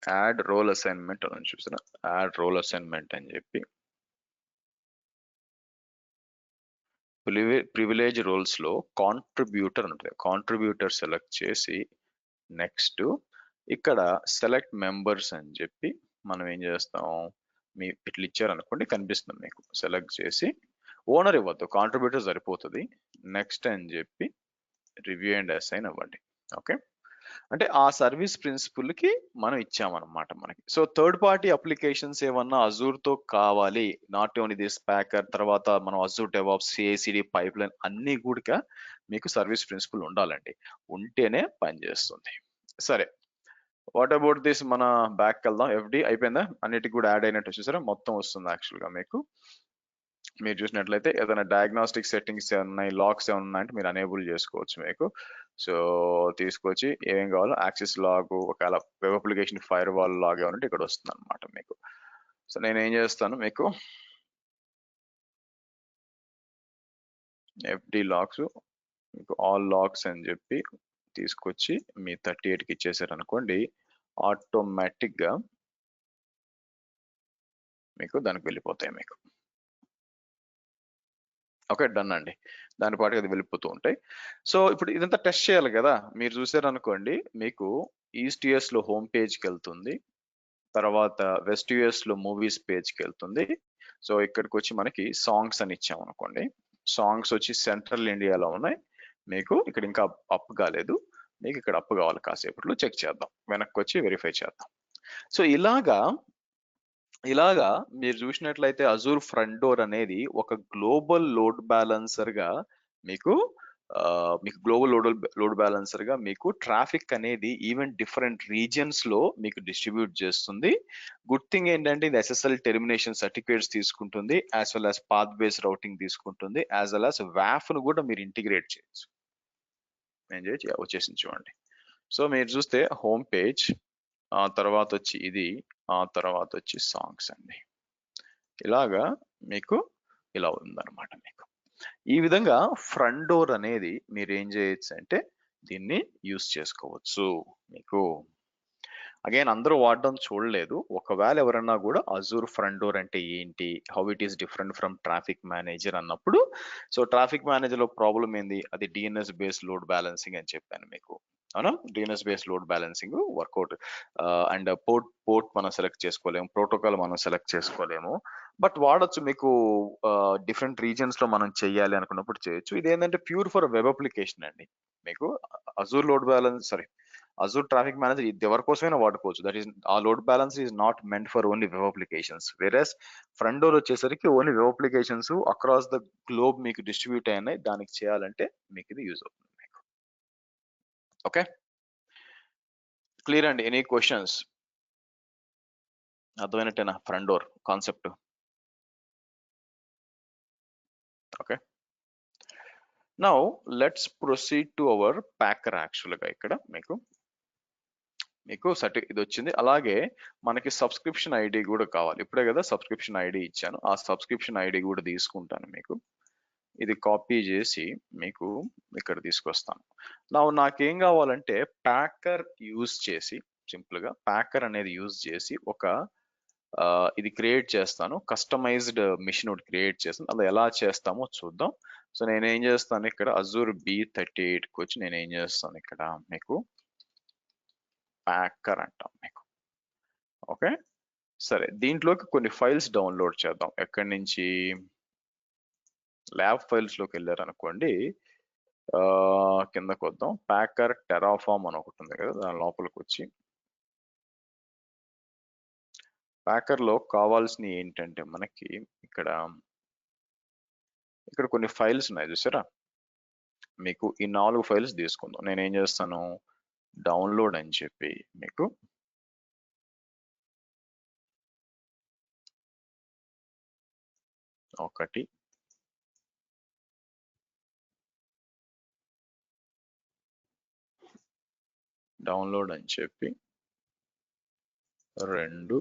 యాడ్ రోల్ అసైన్మెంట్ అని చూసారా, యాడ్ రోల్ అసైన్మెంట్ అని చెప్పి ప్రివిలేజ్ రోల్స్ లో కాంట్రిబ్యూటర్ ఉంటుంది. కాంట్రిబ్యూటర్ సెలెక్ట్ చేసి నెక్స్ట్ ఇక్కడ సెలెక్ట్ మెంబర్స్ అని చెప్పి మనం ఏం చేస్తాం, మీ ఇట్లా ఇచ్చారనుకోండి కనిపిస్తుంది మీకు. సెలెక్ట్ చేసి ఓనర్ ఇవ్వద్దు, కాంట్రిబ్యూటర్ సరిపోతుంది. నెక్స్ట్ అని చెప్పి రివ్యూ అండ్ అసైన్ అవ్వండి. ఓకే, అంటే ఆ సర్వీస్ ప్రిన్సిపల్ కి మనం ఇచ్చామన్నమాట మనకి. సో థర్డ్ పార్టీ అప్లికేషన్స్ ఏమన్నా అజూర్ తో కావాలి, నాట్ ఓన్లీ దిస్ ప్యాకర్, తర్వాత మనం Azure DevOps, CI/CD pipe line అన్ని కూడా మీకు సర్వీస్ ప్రిన్సిపల్ ఉండాలండి, ఉంటేనే పనిచేస్తుంది. సరే, వాట్ అబౌట్ దిస్, మన బ్యాక్ వెళ్దాం. FD అయిపోయిందా, అన్నిటికి కూడా యాడ్ అయినట్టు చూసారా, మొత్తం వస్తుంది యాక్చువల్ గా మీకు. మీరు చూసినట్లయితే ఏదైనా డయాగ్నోస్టిక్ సెట్టింగ్స్ ఉన్నాయి, లాక్స్ ఏమైనా ఉన్నాయంటే మీరు అనేబుల్ చేసుకోవచ్చు మీకు. సో తీసుకొచ్చి ఏం కావాలో యాక్సెస్ లాగ్, ఒకవేళ web application firewall log ఏమంటే ఇక్కడ వస్తుంది అనమాట మీకు. సో నేను ఏం చేస్తాను మీకు FD లాక్స్, మీకు ఆల్ లాక్స్ అని చెప్పి తీసుకొచ్చి మీ 38కి ఇచ్చేసారు అనుకోండి, ఆటోమేటిక్ గా మీకు దానికి వెళ్ళిపోతాయి మీకు. ఓకే, డన్ అండి, దాని పాటుగా అది వెళ్ళిపోతూ ఉంటాయి. సో ఇప్పుడు ఇదంతా టెస్ట్ చేయాలి కదా. మీరు చూసారు అనుకోండి, మీకు ఈస్ట్ యుఎస్ లో హోమ్ పేజ్కి వెళ్తుంది, తర్వాత వెస్ట్ యుఎస్ లో మూవీస్ పేజ్కి వెళ్తుంది. సో ఇక్కడికి వచ్చి మనకి సాంగ్స్ అని ఇచ్చాం అనుకోండి, సాంగ్స్ వచ్చి సెంట్రల్ ఇండియాలో ఉన్నాయి మీకు. ఇక్కడ ఇంకా అప్ కాలేదు మీకు, ఇక్కడ అప్ కావాలి, కాసేపట్లో చెక్ చేద్దాం, వెనక్కి వచ్చి వెరిఫై చేద్దాం. సో ఇలాగా మీరు చూసినట్లయితే అజూర్ ఫ్రంట్ డోర్ అనేది ఒక గ్లోబల్ లోడ్ బ్యాలెన్సర్ గా మీకు మీకు గ్లోబల్ లోడ్ బ్యాలెన్సర్ గా మీకు ట్రాఫిక్ అనేది ఈవెన్ డిఫరెంట్ రీజియన్స్ లో మీకు డిస్ట్రిబ్యూట్ చేస్తుంది. గుడ్ థింగ్ ఏంటంటే ఇది SSL టెర్మినేషన్ సర్టిఫికేట్స్ తీసుకుంటుంది, as well as path base routing తీసుకుంటుంది, యాజ్ వెల్ యాజ్ WAF ను కూడా మీరు ఇంటిగ్రేట్ చేయొచ్చు. నేను చేయొచ్చు, వచ్చేసింది చూడండి. సో మీరు చూస్తే హోమ్ పేజ్, ఆ తర్వాత వచ్చి ఇది, ఆ తర్వాత వచ్చి సాంగ్స్ అండి. ఇలాగా మీకు ఇలా ఉందన్నమాట మీకు. ఈ విధంగా ఫ్రంట్ డోర్ అనేది మీరు ఏం చేయొచ్చు అంటే దీన్ని యూస్ చేసుకోవచ్చు మీకు. అగైన్ అందరూ వాడడం చూడలేదు, ఒకవేళ ఎవరన్నా కూడా అజూర్ ఫ్రంట్ డోర్ అంటే ఏంటి, how it is different from traffic manager అన్నప్పుడు, సో ట్రాఫిక్ మేనేజర్ లో ప్రాబ్లం ఏంది, అది DNS బేస్డ్ లోడ్ బ్యాలెన్సింగ్ అని చెప్పాను మీకు, అవునా. DNS based load balancing workout, and port మనం సెలెక్ట్ చేసుకోలేము, ప్రోటోకాల్ మనం సెలెక్ట్ చేసుకోలేము, బట్ వాడచ్చు మీకు. డిఫరెంట్ రీజన్స్ లో మనం చెయ్యాలి అనుకున్నప్పుడు చేయొచ్చు. ఇది ఏంటంటే ప్యూర్ ఫర్ వెబ్ అప్లికేషన్ అండి మీకు. Azure load balance, sorry, Azure traffic manager ఇది ఎవరి కోసమైనా వాడుకోవచ్చు. దట్ ఈస్, ఆ load balance is not meant for only web applications. Versus front door వచ్చేసరికి only web applications across the globe మీకు డిస్ట్రిబ్యూట్ అయినాయి, దానికి చేయాలంటే మీకు ఇది యూజ్ అవుతుంది మీకు. ఓకే, క్లియర్ అండి, ఎనీ క్వశ్చన్స్? అర్థమైనట్టేనా front door concept? Okay, now let's proceed to our packer. యాక్చువల్గా ఇక్కడ మీకు ఇది వచ్చింది. అలాగే మనకి సబ్స్క్రిప్షన్ ఐడి కూడా కావాలి, ఇప్పుడే కదా సబ్స్క్రిప్షన్ ఐడి ఇచ్చాను, ఆ సబ్స్క్రిప్షన్ ఐడి కూడా తీసుకుంటాను మీకు. ఇది కాపీ చేసి మీకు ఇక్కడ తీసుకొస్తాను. నాకేం కావాలంటే ప్యాకర్ యూజ్ చేసి, సింపుల్ గా ప్యాకర్ అనేది యూజ్ చేసి ఒక ఇది క్రియేట్ చేస్తాను, కస్టమైజ్డ్ మిషన్ ఒకటి క్రియేట్ చేస్తాను. అది ఎలా చేస్తామో చూద్దాం. సో నేనేం చేస్తాను, ఇక్కడ అజూర్ B38కి వచ్చి నేను ఏం చేస్తాను, ఇక్కడ మీకు ప్యాకర్ అంటాం మీకు. ఓకే, సరే, దీంట్లోకి కొన్ని ఫైల్స్ డౌన్లోడ్ చేద్దాం. ఎక్కడి నుంచి, ల్యాబ్ ఫైల్స్ లోకి వెళ్ళారు అనుకోండి, కిందకు వద్దాం. ప్యాకర్ టెరాఫామ్ అని ఒకటి ఉంది కదా, దాని లోపలికి వచ్చి ప్యాకర్ లో కావాల్సినవి ఏంటంటే మనకి ఇక్కడ కొన్ని ఫైల్స్ ఉన్నాయి చూసారా, మీకు ఈ 4 ఫైల్స్ తీసుకుందాం. నేను ఏం చేస్తాను, డౌన్లోడ్ అని చెప్పి మీకు ఒకటి, డౌన్లోడ్ అని చెప్పి 2,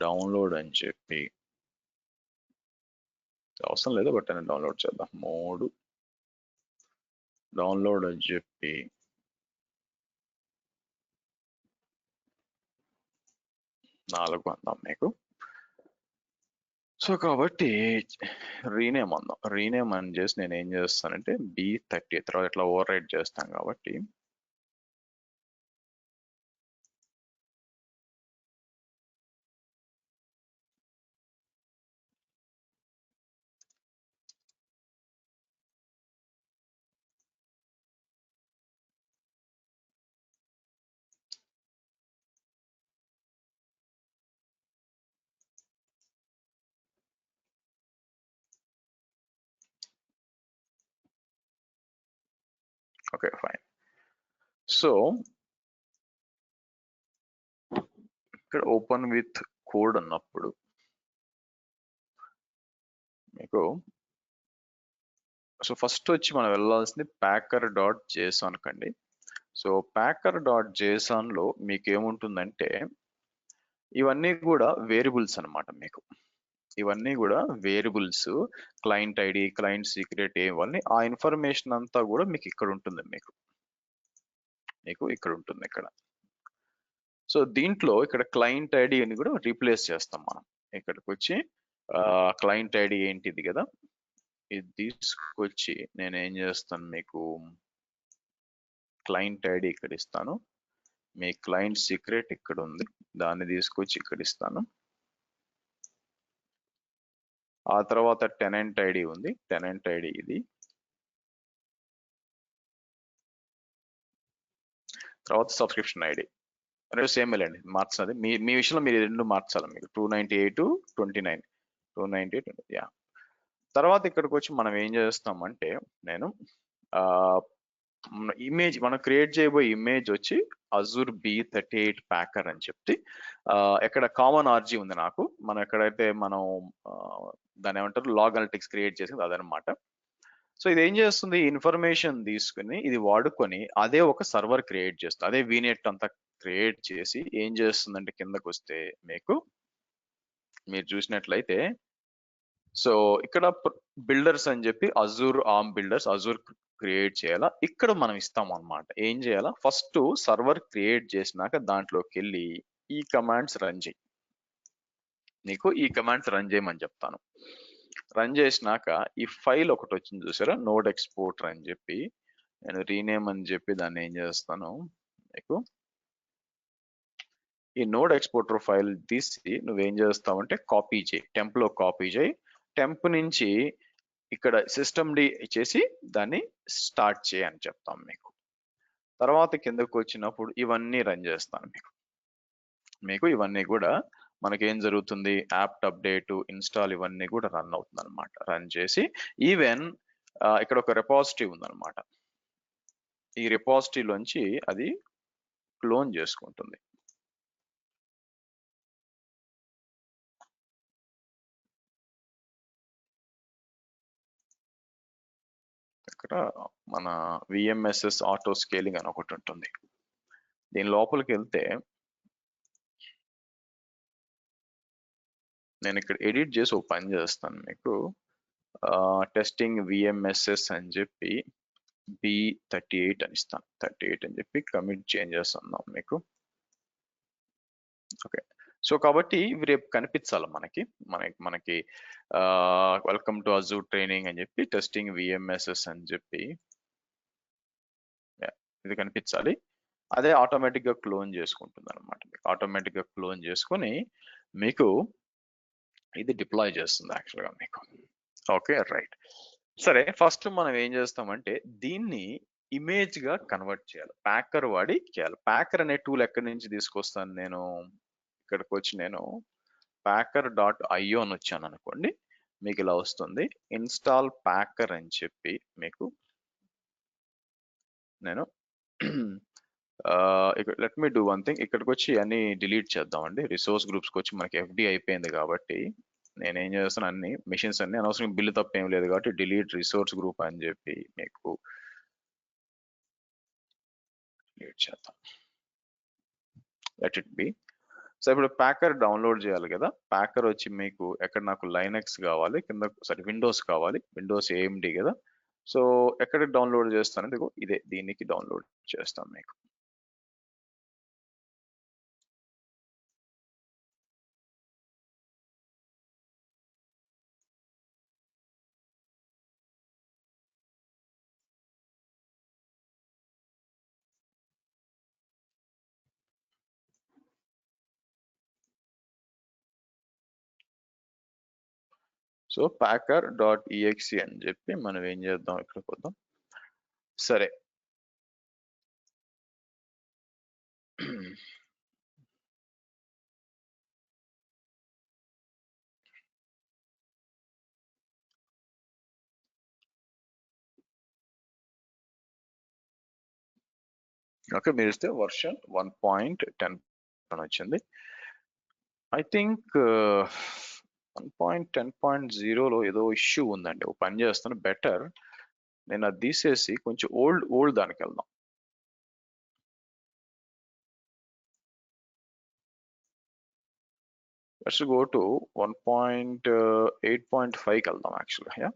డౌన్లోడ్ అని చెప్పి అవసరం లేదు బట్ నేను డౌన్లోడ్ చేద్దాం. 3, డౌన్లోడ్ అని చెప్పి 4 అందాం మీకు. సో కాబట్టి రీనేమ్ అందాం. రీనేమ్ అని చేసి నేను ఏం చేస్తానంటే B30 తర్వాత ఇట్లా ఓవర్ రైట్ చేస్తాం కాబట్టి ఓకే ఫైన్. సో ఇక్కడ ఓపెన్ విత్ కోడ్ అన్నప్పుడు మీకు సో ఫస్ట్ వచ్చి మనం వెళ్ళాల్సింది packer.json కండి. సో packer.json లో మీకు ఏముంటుందంటే ఇవన్నీ కూడా వేరియబుల్స్ అన్నమాట. మీకు ఇవన్నీ కూడా variables, client ID, client secret ఇవన్నీ ఆ ఇన్ఫర్మేషన్ అంతా కూడా మీకు ఇక్కడ ఉంటుంది. మీకు ఇక్కడ ఉంటుంది ఇక్కడ. సో దీంట్లో ఇక్కడ క్లయింట్ ఐడి అని కూడా రీప్లేస్ చేస్తాం మనం. ఇక్కడికి వచ్చి క్లయింట్ ఐడి ఏంటిది కదా, ఇది తీసుకొచ్చి నేను ఏం చేస్తాను, మీకు క్లయింట్ ఐడి ఇక్కడ ఇస్తాను. మీ క్లయింట్ సీక్రెట్ ఇక్కడ ఉంది, దాన్ని తీసుకొచ్చి ఇక్కడ ఇస్తాను. ఆ తర్వాత టెనెంట్ ఐడి ఉంది, టెనెంట్ ఐడి ఇది. తర్వాత సబ్స్క్రిప్షన్ ఐడి రెండు సేమ్ వెళ్ళండి, మార్చాలి. మీ విషయంలో మీరు రెండు మార్చాలి. మీకు 298 29 298 యా. తర్వాత ఇక్కడికి వచ్చి మనం ఏం చేస్తామంటే నేను ఇమేజ్ మనం క్రియేట్ చేయబోయే ఇమేజ్ వచ్చి అజూర్ B38 ప్యాకర్ అని చెప్పి ఎక్కడ కామన్ ఆర్జీ ఉంది నాకు. మనం ఎక్కడైతే మనం దాని ఏమంటారు లాగ్ అనలిటిక్స్ క్రియేట్ చేసింది అదనమాట. సో ఇది ఏం చేస్తుంది, ఇన్ఫర్మేషన్ తీసుకుని ఇది వాడుకొని అదే ఒక సర్వర్ క్రియేట్ చేస్తుంది. అదే వీనెట్ అంతా క్రియేట్ చేసి ఏం చేస్తుందంటే కిందకు వస్తే మీకు మీరు చూసినట్లయితే సో ఇక్కడ బిల్డర్స్ అని చెప్పి Azure arm builders Azure create చేయాలా. ఇక్కడ మనం ఇస్తాం అన్నమాట. ఏం చేయాలా, ఫస్ట్ సర్వర్ క్రియేట్ చేసినాక దాంట్లోకి వెళ్ళి ఈ కమాండ్స్ రన్ చేయి. నీకు ఈ కమాండ్స్ రన్ చేయమని చెప్తాను. రన్ చేసినాక ఈ ఫైల్ ఒకటి వచ్చింది చూసారా, నోడ్ ఎక్స్పోర్టర్ అని చెప్పి, నేను రీనేమ్ అని చెప్పి దాన్ని ఏం చేస్తాను, మీకు ఈ నోడ్ ఎక్స్పోర్టర్ ఫైల్ తీసి నువ్వేం చేస్తావంటే కాపీ చేయి, టెంప్లో కాపీ చేయి. టెంప్ నుంచి ఇక్కడ సిస్టమ్ డి చేసి దాన్ని స్టార్ట్ చేయి అని చెప్తాం మీకు. తర్వాత కిందకు వచ్చినప్పుడు ఇవన్నీ రన్ చేస్తాను మీకు ఇవన్నీ కూడా మనకేం జరుగుతుంది, యాప్ అప్డేట్, ఇన్స్టాల్ ఇవన్నీ కూడా రన్ అవుతుంది అనమాట. రన్ చేసి ఈవెన్ ఇక్కడ ఒక రెపాజిటరీ ఉందన్నమాట. ఈ రెపాజిటరీలోంచి అది క్లోన్ చేసుకుంటుంది. ఇక్కడ మన VMSS ఆటో స్కేలింగ్ అని ఒకటి ఉంటుంది. దీని లోపలికి వెళ్తే నేను ఇక్కడ ఎడిట్ చేసి ఒక పని చేస్తాను మీకు. టెస్టింగ్ VMSS అని చెప్పి B38 అని ఇస్తాను. 38 అని చెప్పి కమిట్ చేంజ్ చేస్తున్నాం మీకు. ఓకే, సో కాబట్టి ఇవి రేపు కనిపించాలి మనకి వెల్కమ్ టు అజూర్ ట్రైనింగ్ అని చెప్పి టెస్టింగ్ VMSS అని చెప్పి ఇది కనిపించాలి. అదే ఆటోమేటిక్ గా క్లోన్ చేసుకుంటుంది అనమాట. ఆటోమేటిక్ గా క్లోన్ చేసుకుని మీకు ఇది డిప్లాయ్ చేస్తుంది యాక్చువల్గా మీకు. ఓకే రైట్, సరే. ఫస్ట్ మనం ఏం చేస్తామంటే దీన్ని ఇమేజ్ గా కన్వర్ట్ చేయాలి, ప్యాకర్ వాడి చేయాలి. ప్యాకర్ అనే టూల్ ఎక్కడి నుంచి తీసుకొస్తాను నేను, ఇక్కడికి వచ్చి నేను packer.io అని వచ్చాను అనుకోండి, మీకు ఇలా వస్తుంది. ఇన్స్టాల్ ప్యాకర్ అని చెప్పి మీకు నేను ఇక్కడ let me do one thing, ఇక్కడికి వచ్చి అన్ని డిలీట్ చేద్దామండి. రిసోర్స్ గ్రూప్స్కి వచ్చి మనకి ఎఫ్డి అయిపోయింది కాబట్టి నేనేం చేస్తాను, అన్ని మిషన్స్ అన్ని అనవసరం బిల్లు తప్ప ఏం లేదు కాబట్టి డిలీట్ రిసోర్స్ గ్రూప్ అని చెప్పి మీకు డిలీట్ చేద్దాం. Let it be. సో ఇప్పుడు ప్యాకర్ డౌన్లోడ్ చేయాలి కదా. ప్యాకర్ వచ్చి మీకు ఎక్కడ నాకు లైనక్స్ కావాలి, కింద సారీ విండోస్ కావాలి, విండోస్ ఏఎండి కదా. సో ఎక్కడ డౌన్లోడ్ చేస్తాను, ఇదిగో ఇదే దీనికి డౌన్లోడ్ చేస్తాను మీకు. సో packer.exe అని చెప్పి మనం ఏం చేద్దాం, ఇక్కడ పోదాం. సరే ఓకే, మీరు ఇస్తే వర్షన్ 1.10 అని వచ్చింది. ఐ థింక్ 1.10.0లో ఏదో ఇష్యూ ఉందండి. ఓ పని చేస్తాను, బెటర్ నేను అది తీసేసి కొంచెం ఓల్డ్ దానికి వెళ్దాం. లెట్స్ గో టు 1.8.5కి వెళ్దాం. యాక్చువల్గా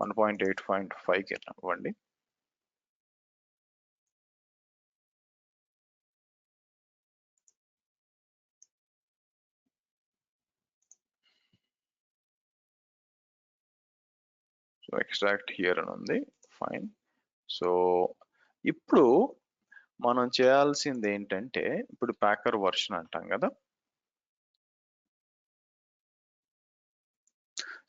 1.8.5కి ఇవ్వండి. సో ఎక్స్ట్రాక్ట్ హియర్ అని ఉంది, ఫైన్. సో ఇప్పుడు మనం చేయాల్సింది ఏంటంటే, ఇప్పుడు ప్యాకర్ వర్షన్ అంటాం కదా.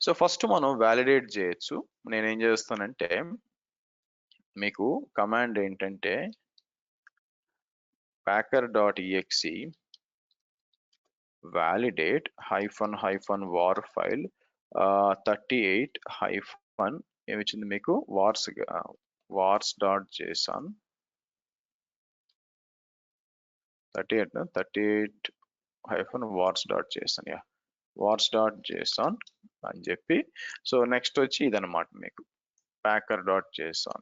సో ఫస్ట్ మనం వ్యాలిడేట్ చేయొచ్చు. నేనేం చేస్తానంటే మీకు కమాండ్ ఏంటంటే packer.exe validate -var file 38 ఏమిచ్చింది మీకు wars.json 38-wars.json wars.json అని చెప్పి. సో నెక్స్ట్ వచ్చి ఇదన్నమాట మీకు packer.json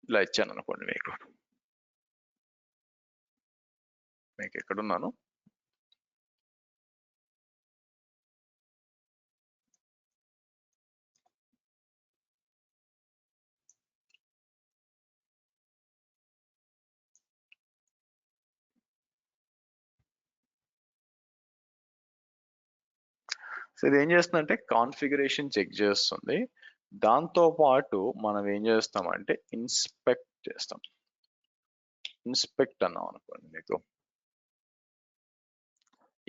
ఇలా ఇచ్చాను అనుకోండి. మీకు ఎక్కడున్నాను, సో ఇది ఏం చేస్తుందంటే కాన్ఫిగరేషన్ చెక్ చేస్తుంది. దాంతో పాటు మనం ఏం చేస్తామంటే ఇన్స్పెక్ట్ చేస్తాం. ఇన్స్పెక్ట్ అన్నాం అనుకోండి, మీకు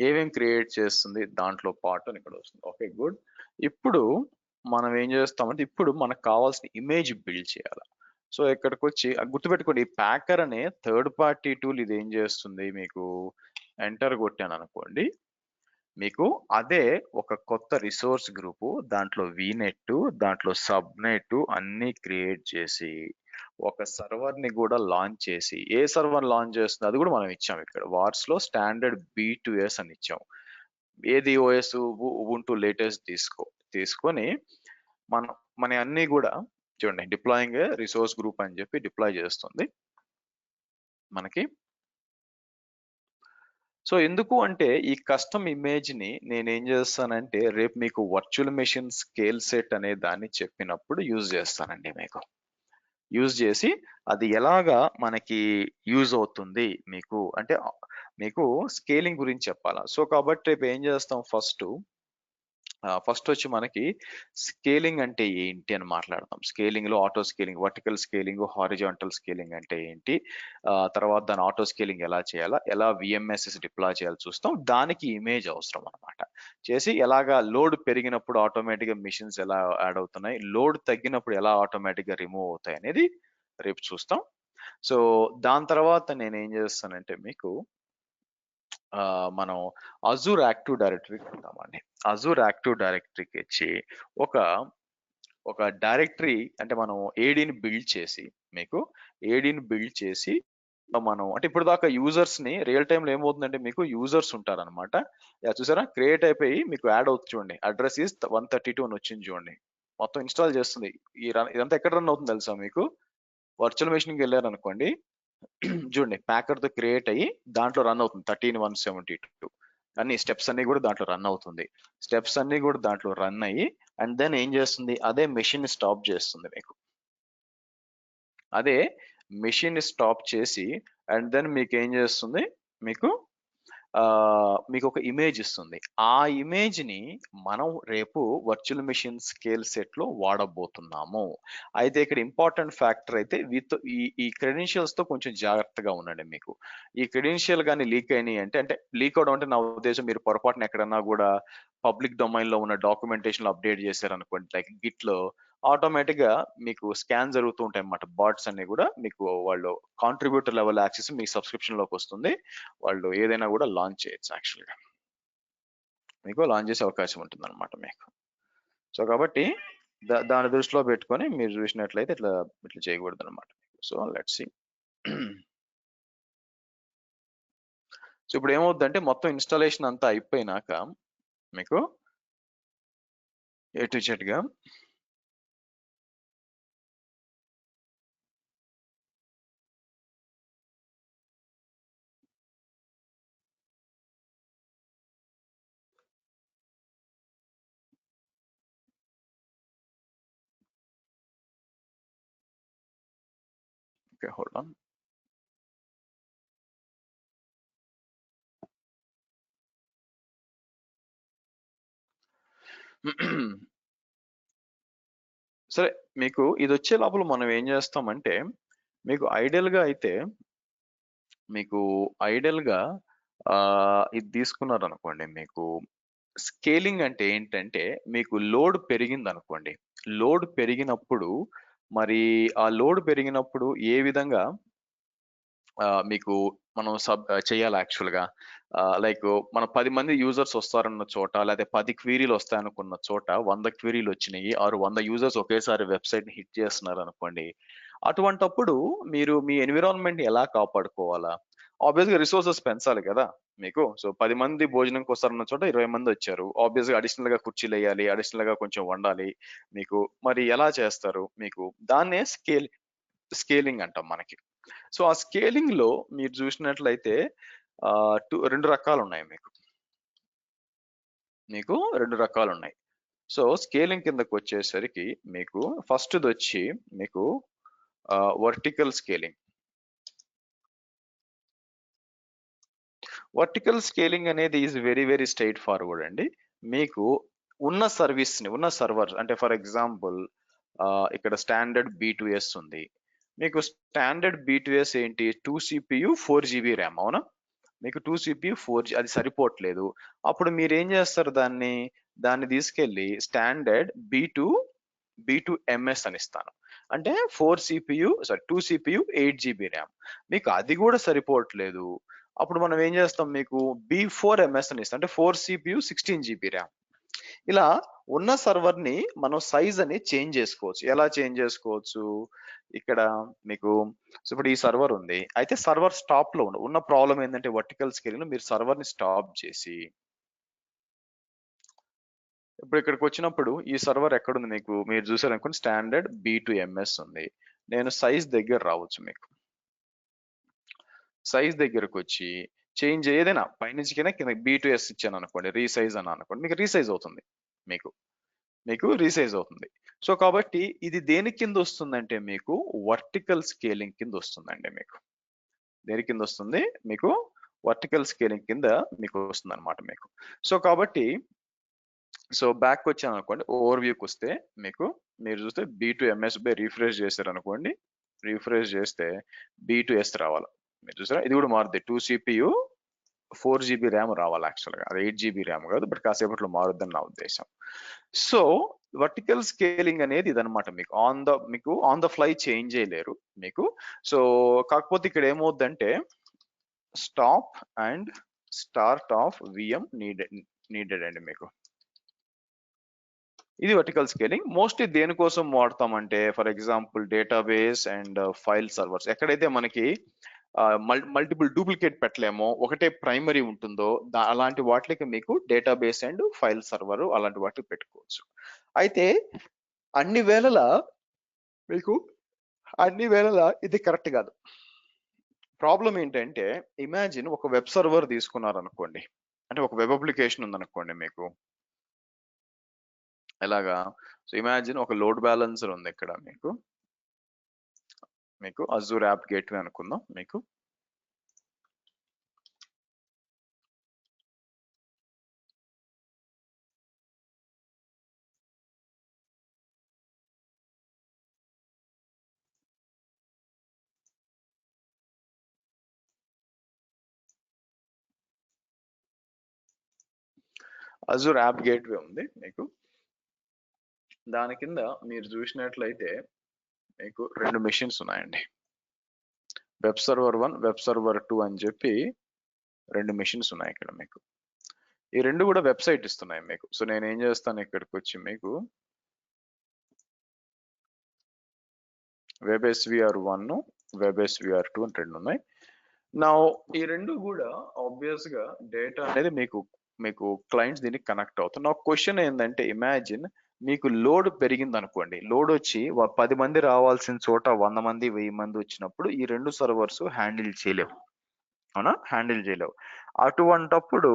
ఏమేం క్రియేట్ చేస్తుంది దాంట్లో పాటు అని ఇక్కడ వస్తుంది. Okay good. ఇప్పుడు మనం ఏం చేస్తామంటే ఇప్పుడు మనకు కావాల్సిన ఇమేజ్ బిల్డ్ చేయాలి. సో ఇక్కడికి వచ్చి గుర్తుపెట్టుకోండి, ప్యాకర్ అనే థర్డ్ పార్టీ టూల్ ఇది ఏం చేస్తుంది, మీకు ఎంటర్ కొట్టాను అనుకోండి, మీకు అదే ఒక కొత్త రిసోర్స్ గ్రూపు, దాంట్లో వీనెట్, దాంట్లో సబ్నెట్ అన్ని క్రియేట్ చేసి ఒక సర్వర్ ని కూడా లాంచ్ చేసి, ఏ సర్వర్ లాంచ్ చేస్తుంది అది కూడా మనం ఇచ్చాం. ఇక్కడ వార్స్ లో స్టాండర్డ్ B2S అని ఇచ్చాం. ఏది ఓఎస్ ఉబుంటూ లేటెస్ట్ తీసుకొని మన అన్ని కూడా చూడండి, డిప్లాయింగ్ రిసోర్స్ గ్రూప్ అని చెప్పి డిప్లాయ్ చేస్తుంది మనకి. సో ఎందుకు అంటే ఈ కస్టమ్ ఇమేజ్ ని నేనేం చేస్తానంటే రేపు మీకు వర్చువల్ మెషిన్ స్కేల్ సెట్ అనే దాన్ని చెప్పినప్పుడు యూజ్ చేస్తానండి. మీకు యూజ్ చేసి అది ఎలాగా మనకి యూజ్ అవుతుంది మీకు అంటే మీకు స్కేలింగ్ గురించి చెప్పాలా. సో కాబట్టి రేపు ఏం చేస్తాం, ఫస్ట్ వచ్చి మనకి స్కేలింగ్ అంటే ఏంటి అని మాట్లాడతాం. స్కేలింగ్ లో auto scaling, vertical scaling, horizontal scaling అంటే ఏంటి, తర్వాత దాని ఆటో స్కేలింగ్ ఎలా చేయాలా, ఎలా విఎంఎస్ఎస్ డిప్లాయ్ చేయాలి చూస్తాం. దానికి ఇమేజ్ అవసరం అనమాట. చేసి ఎలాగా లోడ్ పెరిగినప్పుడు ఆటోమేటిక్ గా మిషన్స్ ఎలా యాడ్ అవుతున్నాయి, లోడ్ తగ్గినప్పుడు ఎలా ఆటోమేటిక్ గా రిమూవ్ అవుతాయి అనేది రేపు చూస్తాం. సో దాని తర్వాత నేను ఏం చేస్తానంటే మీకు మనం అజూర్ యాక్టివ్ డైరెక్టరీకి వెళ్దామండి. అజూర్ యాక్టివ్ డైరెక్టరీకి ఇచ్చి ఒక డైరెక్టరీ అంటే మనం ఏడీని బిల్డ్ చేసి మీకు ఏడీని బిల్డ్ చేసి మనం అంటే ఇప్పుడు దాకా యూజర్స్ ని రియల్ టైమ్ లో ఏమవుతుందంటే మీకు యూజర్స్ ఉంటారనమాట. చూసారా క్రియేట్ అయిపోయి మీకు యాడ్ అవుతుంది చూడండి. అడ్రస్ ఈస్ 132 అని వచ్చింది చూడండి. మొత్తం ఇన్స్టాల్ చేస్తుంది. ఇదంతా ఎక్కడ రన్ అవుతుంది తెలుసా మీకు? వర్చువల్ మెషిన్కి వెళ్ళారు అనుకోండి. చూడండి ప్యాకర్ తో క్రియేట్ అయ్యి దాంట్లో రన్ అవుతుంది 13172 అన్ని స్టెప్స్ అన్ని కూడా దాంట్లో రన్ అవుతుంది. స్టెప్స్ అన్ని కూడా దాంట్లో రన్ అయ్యి అండ్ దెన్ ఏం చేస్తుంది, అదే మెషిన్ స్టాప్ చేస్తుంది మీకు. అదే మెషిన్ స్టాప్ చేసి అండ్ దెన్ మీకు ఏం చేస్తుంది, మీకు మీకు ఒక ఇమేజ్ ఇస్తుంది. ఆ ఇమేజ్ ని మనం రేపు వర్చువల్ మెషిన్ స్కేల్ సెట్ లో వాడబోతున్నాము. అయితే ఇక్కడ ఇంపార్టెంట్ ఫ్యాక్టర్ అయితే ఈ క్రెడెన్షియల్స్ తో కొంచెం జాగ్రత్తగా ఉండండి. మీకు ఈ క్రెడెన్షియల్ కానీ లీక్ అయినాయి అంటే లీక్ అవడం అంటే నా ఉద్దేశం మీరు పొరపాటున ఎక్కడన్నా కూడా పబ్లిక్ డొమైన్ లో ఉన్న డాక్యుమెంటేషన్ అప్డేట్ చేశారనుకోండి, లైక్ గిట్ లో ఆటోమేటిక్ గా మీకు స్కాన్ జరుగుతూ ఉంటాయి అన్నమాట. బాట్స్ అన్ని కూడా మీకు వాళ్ళు కాంట్రిబ్యూటర్ లెవెల్ యాక్సెస్ మీ సబ్స్క్రిప్షన్ లోకి వస్తుంది. వాళ్ళు ఏదైనా కూడా లాంచ్ చేయొచ్చు, యాక్చువల్గా మీకు లాంచ్ చేసే అవకాశం ఉంటుంది అనమాట మీకు. సో కాబట్టి దాని దృష్టిలో పెట్టుకొని మీరు చూసినట్లయితే ఇట్లా చేయకూడదు అనమాట. So let's see. సో ఇప్పుడు ఏమవుతుందంటే మొత్తం ఇన్స్టాలేషన్ అంతా అయిపోయినాక మీకు ఏ టు జెడ్ గా ఓకే హోల్డ్ ఆన్. సరే మీకు ఇది వచ్చే లోపల మనం ఏం చేస్తామంటే మీకు ఐడియల్ గా అయితే మీకు ఐడియల్ గా ఇది తీసుకున్నారు అనుకోండి. మీకు స్కేలింగ్ అంటే ఏంటంటే మీకు లోడ్ పెరిగింది అనుకోండి. లోడ్ పెరిగినప్పుడు మరి ఆ లోడ్ పెరిగినప్పుడు ఏ విధంగా మీకు మనం చేయాలి యాక్చువల్గా. లైక్ మన 10 మంది యూజర్స్ వస్తారన్న చోట లేదా 10 క్వీరీలు వస్తాయనుకున్న చోట 100 క్వీరీలు వచ్చినాయి ఆరు 100 యూజర్స్ ఒకేసారి వెబ్సైట్ ని హిట్ చేస్తున్నారు అనుకోండి. అటువంటప్పుడు మీరు మీ ఎన్విరాన్మెంట్ ఎలా కాపాడుకోవాలా? ఆబ్వియస్ గా రిసోర్సెస్ పెంచాలి కదా మీకు. సో 10 మంది భోజనంకి వస్తారన్న చోట 20 మంది వచ్చారు. ఆబ్వియస్ గా అడిషనల్ గా కుర్చీలు వేయాలి, అడిషనల్ గా కొంచెం వండాలి మీకు. మరి ఎలా చేస్తారు మీకు? దాన్నే స్కేలింగ్ అంటాం మనకి. సో ఆ స్కేలింగ్ లో మీరు చూసినట్లయితే రెండు రకాలు ఉన్నాయి మీకు. రెండు రకాలు ఉన్నాయి. సో స్కేలింగ్ కిందకు వచ్చేసరికి మీకు ఫస్ట్ వచ్చి మీకు వర్టికల్ స్కేలింగ్. వర్టికల్ స్కేలింగ్ అనేది ఈజ్ వెరీ స్ట్రైట్ ఫార్వర్డ్ అండి. మీకు ఉన్న సర్వర్ అంటే ఫర్ ఎగ్జాంపుల్ ఇక్కడ స్టాండర్డ్ B2S ఉంది. మీకు స్టాండర్డ్ B2S ఏంటి? 2 CPU 4 GB ర్యామ్, అవునా? మీకు 2 CPU 4 అది సరిపోవట్లేదు. అప్పుడు మీరు ఏం చేస్తారు, దాన్ని తీసుకెళ్ళి స్టాండర్డ్ B2MS అని ఇస్తాను. అంటే 2 CPU 8 GB ర్యామ్. మీకు అది కూడా సరిపోవట్లేదు. అప్పుడు మనం ఏం చేస్తాం, మీకు B4MS అని ఇస్తాం. అంటే 4 CPU 16 GB ర్యామ్. ఇలా ఉన్న సర్వర్ ని మనం సైజ్ అని చేంజ్ చేసుకోవచ్చు. ఎలా చేంజ్ చేసుకోవచ్చు? ఇక్కడ మీకు ఇప్పుడు ఈ సర్వర్ ఉంది. అయితే సర్వర్ స్టాప్ లో ఉన్న ప్రాబ్లం ఏంటంటే వర్టికల్ స్కేలింగ్ లో మీరు సర్వర్ ని స్టాప్ చేసి ఇప్పుడు ఇక్కడికి వచ్చినప్పుడు ఈ సర్వర్ ఎక్కడుంది మీకు? మీరు చూసారనుకోండి స్టాండర్డ్ B2MS ఉంది. నేను సైజ్ దగ్గర రావచ్చు. మీకు సైజ్ దగ్గరకు వచ్చి చేంజ్ ఏదైనా పైనుంచి కింద B2S ఇచ్చాను అనుకోండి, రీసైజ్ అని అనుకోండి, మీకు రీసైజ్ అవుతుంది. మీకు రీసైజ్ అవుతుంది. సో కాబట్టి ఇది దేని కింద వస్తుందంటే మీకు వర్టికల్ స్కేలింగ్ కింద వస్తుందండి. మీకు దేని కింద వస్తుంది? మీకు వర్టికల్ స్కేలింగ్ కింద మీకు వస్తుంది అనమాట మీకు. సో కాబట్టి బ్యాక్ వచ్చాను అనుకోండి, ఓవర్ వ్యూకి వస్తే మీరు చూస్తే B2MS బై రీఫ్రెష్ చేశారు అనుకోండి. రీఫ్రెష్ చేస్తే B2S రావాలి. మీరు చూసారా, ఇది కూడా మారుద్ది. 2 CPU 4 GB ర్యామ్ రావాలి యాక్చువల్గా. అది 8 GB ర్యామ్ కాదు, బట్ కాసేపట్లో మారుద్దని నా ఉద్దేశం. సో వర్టికల్ స్కేలింగ్ అనేది ఇదనమాట. మీకు ఆన్ ద ఫ్లై చేంజ్ చేయలేరు మీకు. సో కాకపోతే ఇక్కడ ఏమవుద్దంటే stop and start of VM needed అండి మీకు. ఇది వర్టికల్ స్కేలింగ్. మోస్ట్లీ దేనికోసం వాడతామంటే for example database and file servers. ఎక్కడైతే మనకి మల్టిపుల్ డూప్లికేట్ పెట్టలేమో, ఒకటే ప్రైమరీ ఉంటుందో అలాంటి వాటికి మీకు డేటాబేస్ అండ్ ఫైల్ సర్వర్ అలాంటి వాటికి పెట్టుకోవచ్చు. అయితే అన్ని వేళలా మీకు ఇది కరెక్ట్ కాదు. ప్రాబ్లం ఏంటంటే ఇమాజిన్ ఒక వెబ్ సర్వర్ తీసుకున్నారనుకోండి, అంటే ఒక వెబ్ అప్లికేషన్ ఉందనుకోండి మీకు. ఎలాగా? సో ఇమాజిన్ ఒక లోడ్ బ్యాలెన్సర్ ఉంది ఇక్కడ మీకు అజూర్ యాప్ గేట్వే అనుకుందాం. మీకు అజూర్ యాప్ గేట్వే ఉంది మీకు. దాని కింద మీరు చూసినట్లయితే మీకు 2 మెషిన్స్ ఉన్నాయండి. వెబ్ సర్వర్ 1, వెబ్ సర్వర్ 2 అని చెప్పి 2 మెషిన్స్ ఉన్నాయి ఇక్కడ మీకు. ఈ 2 కూడా వెబ్సైట్ ఇస్తున్నాయి మీకు. సో నేను ఏం చేస్తాను, ఇక్కడికి వచ్చి మీకు WebSVR 1, WebSVR 2 అని 2 ఉన్నాయి. నా ఈ 2 కూడా ఆబ్వియస్ గా డేటా అనేది మీకు క్లయింట్స్ దీనికి కనెక్ట్ అవుతుంది. నా క్వశ్చన్ ఏంటంటే ఇమాజిన్ మీకు లోడ్ పెరిగింది అనుకోండి. లోడ్ వచ్చి 10 మంది రావాల్సిన చోట 100 మంది 1000 మంది వచ్చినప్పుడు ఈ 2 సర్వర్స్ హ్యాండిల్ చేయలేవు. అవునా? హ్యాండిల్ చేయలేవు. అటువంటప్పుడు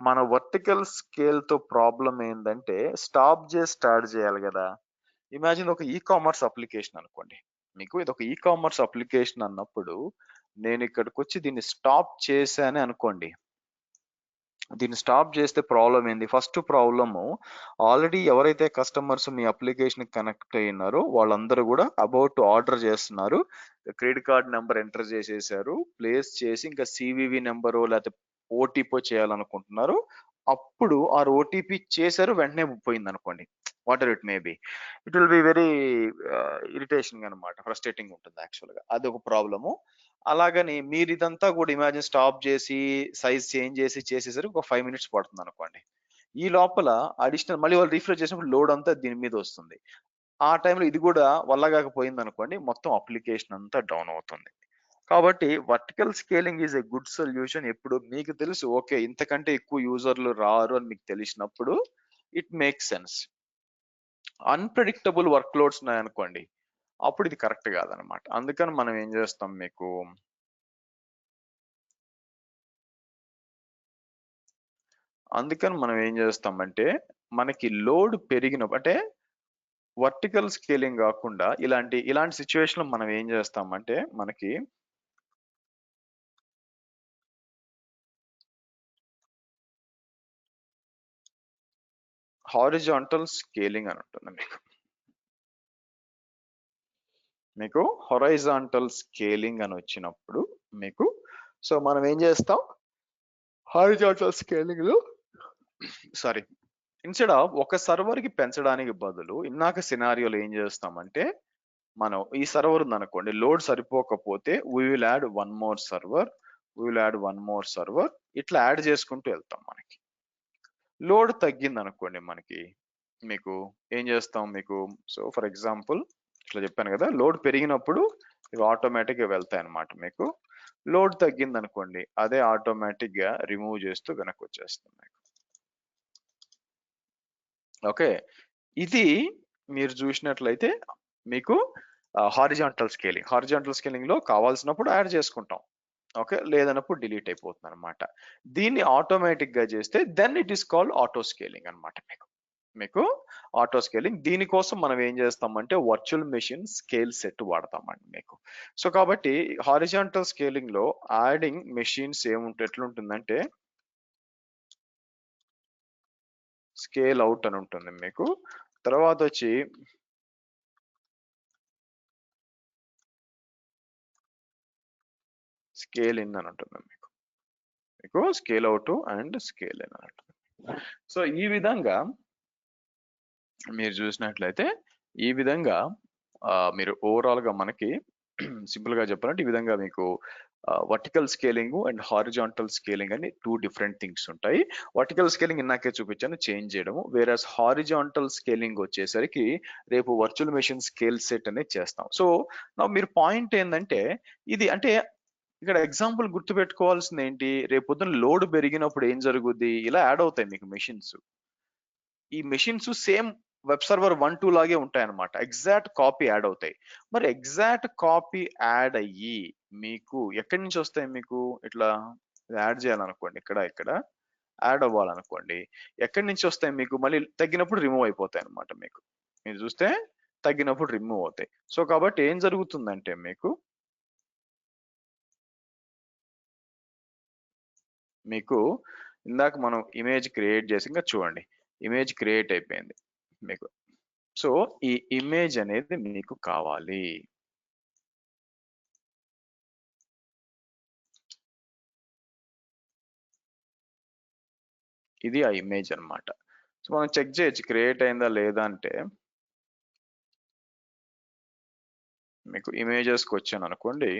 మన వర్టికల్ స్కేల్ తో ప్రాబ్లం ఏంటంటే స్టాప్ చేసి స్టార్ట్ చేయాలి కదా. ఇమాజిన్ ఒక ఈ కామర్స్ అప్లికేషన్ అనుకోండి. మీకు ఇది ఒక ఈ కామర్స్ అప్లికేషన్ అన్నప్పుడు నేను ఇక్కడికి వచ్చి దీన్ని స్టాప్ చేశానే అనుకోండి. దీన్ని స్టాప్ చేస్తే ప్రాబ్లం ఏంది? ఫస్ట్ ప్రాబ్లము ఆల్రెడీ ఎవరైతే కస్టమర్స్ మీ అప్లికేషన్ కనెక్ట్ అయినారో వాళ్ళందరూ కూడా అబౌట్ ఆర్డర్ చేస్తున్నారు. క్రెడిట్ కార్డ్ నెంబర్ ఎంటర్ చేసేసారు, ప్లేస్ చేసి ఇంకా సివివి నెంబరు లేకపోతే ఓటీపీ చేయాలనుకుంటున్నారు. అప్పుడు ఆ ఓటీపీ చేశారు, వెంటనే పోయింది అనుకోండి. What ever it may be, it will be very irritation అనమాట, ఫ్రస్ట్రేటింగ్ ఉంటుంది యాక్చువల్గా. అదొక ప్రాబ్లము. అలాగని మీరు ఇదంతా కూడా ఇమాజిన్ స్టాప్ చేసి సైజ్ చేంజ్ చేసి చేసేసరికి ఒక 5 మినిట్స్ పడుతుంది అనుకోండి. ఈ లోపల అడిషనల్ మళ్ళీ వాళ్ళు రిఫ్రెష్ చేసినప్పుడు లోడ్ అంతా దీని మీద వస్తుంది. ఆ టైంలో ఇది కూడా వల్లగాకపోయింది అనుకోండి, మొత్తం అప్లికేషన్ అంతా డౌన్ అవుతుంది. కాబట్టి vertical scaling is a good solution. ఎప్పుడు మీకు తెలుసు ఓకే ఇంతకంటే ఎక్కువ యూజర్లు రారు అని మీకు తెలిసినప్పుడు it makes sense. Unpredictable work loads ఉన్నాయనుకోండి, అప్పుడు ఇది కరెక్ట్ కాదనమాట. అందుకని మనం ఏం చేస్తాం చేస్తామంటే మనకి లోడ్ పెరిగినప్పుడు, అంటే వర్టికల్ స్కేలింగ్ కాకుండా ఇలాంటి సిచ్యువేషన్ లో మనం ఏం చేస్తామంటే మనకి హారిజాంటల్ స్కేలింగ్ అని ఉంటుంది మీకు హారిజాంటల్ స్కేలింగ్ అని వచ్చినప్పుడు మీకు, సో మనం ఏం చేస్తాం హారిజాంటల్ స్కేలింగ్ లో సారీ ఇన్స్టెడ్ ఆఫ్ ఒక సర్వర్ కి పెంచడానికి బదులు ఇందాక సినారియోలో ఏం చేస్తామంటే మనం ఈ సర్వర్ ఉంది అనుకోండి, లోడ్ సరిపోకపోతే we will add one more server, ఇట్లా యాడ్ చేసుకుంటూ వెళ్తాం. మనకి లోడ్ తగ్గింది అనుకోండి మీకు ఏం చేస్తాం సో ఫర్ ఎగ్జాంపుల్ ఇట్లా చెప్పాను కదా, లోడ్ పెరిగినప్పుడు ఇవి ఆటోమేటిక్ గా వెళ్తాయి అనమాట. మీకు లోడ్ తగ్గింది అనుకోండి, అదే ఆటోమేటిక్ గా రిమూవ్ చేస్తూ వెనక్కి వచ్చేస్తుంది ఓకే. ఇది మీరు చూసినట్లయితే మీకు హారిజాంటల్ స్కేలింగ్ లో కావాల్సినప్పుడు యాడ్ చేసుకుంటాం, ఓకే, లేదన్నప్పుడు డిలీట్ అయిపోతుంది అనమాట. దీన్ని ఆటోమేటిక్ గా చేస్తే then it is called auto scaling అనమాట. మీకు ఆటో స్కేలింగ్. దీనికోసం మనం ఏం చేస్తామంటే వర్చువల్ మెషిన్ స్కేల్ సెట్ వాడతామండి మీకు. సో కాబట్టి హారిజాంటల్ స్కేలింగ్ లో యాడింగ్ మెషిన్స్ ఎట్లుంటుందంటే స్కేల్ అవుట్ అని ఉంటుంది మీకు. తర్వాత వచ్చి స్కేల్ ఇన్ అని ఉంటుంది మీకు scale out and scale in అని ఉంటుంది. సో ఈ విధంగా మీరు చూసినట్లయితే ఈ విధంగా మీరు ఓవరాల్ గా మనకి సింపుల్ గా చెప్పాలంటే ఈ విధంగా మీకు vertical scaling and horizontal scaling అని 2 డిఫరెంట్ థింగ్స్ ఉంటాయి. వర్టికల్ స్కేలింగ్ ఇందాకే చూపించాను చేంజ్ చేయడము, వేరస్ హారిజాంటల్ స్కేలింగ్ వచ్చేసరికి రేపు వర్చువల్ మెషిన్ స్కేల్ సెట్ అనేది చేస్తాం. సో నా మీరు పాయింట్ ఏంటంటే ఇది అంటే ఇక్కడ ఎగ్జాంపుల్ గుర్తుపెట్టుకోవాల్సింది ఏంటి, రేపు పొద్దున లోడ్ పెరిగినప్పుడు ఏం జరుగుద్ది, ఇలా యాడ్ అవుతాయి మీకు మెషిన్స్. ఈ మెషిన్స్ సేమ్ వెబ్ సర్వర్ 1, 2 లాగే ఉంటాయన్నమాట, ఎగ్జాక్ట్ కాపీ యాడ్ అవుతాయి. మరి ఎగ్జాక్ట్ కాపీ యాడ్ అయ్యి మీకు ఎక్కడి నుంచి వస్తాయి, మీకు ఇట్లా యాడ్ చేయాలనుకోండి, ఇక్కడ ఇక్కడ యాడ్ అవ్వాలనుకోండి, ఎక్కడి నుంచి వస్తాయి మీకు, మళ్ళీ తగ్గినప్పుడు రిమూవ్ అయిపోతాయి అనమాట. మీకు మీరు చూస్తే తగ్గినప్పుడు రిమూవ్ అవుతాయి. సో కాబట్టి ఏం జరుగుతుందంటే మీకు ఇందాక మనం ఇమేజ్ క్రియేట్ చేసి, ఇంకా చూడండి ఇమేజ్ క్రియేట్ అయిపోయింది మీకు. సో ఈ ఇమేజ్ అనేది మీకు కావాలి, ఇది ఆ ఇమేజ్ అన్నమాట. సో మనం చెక్ చేయొచ్చు క్రియేట్ అయిందా లేదా అంటే, మీకు ఇమేజెస్కి వచ్చాను అనుకోండి.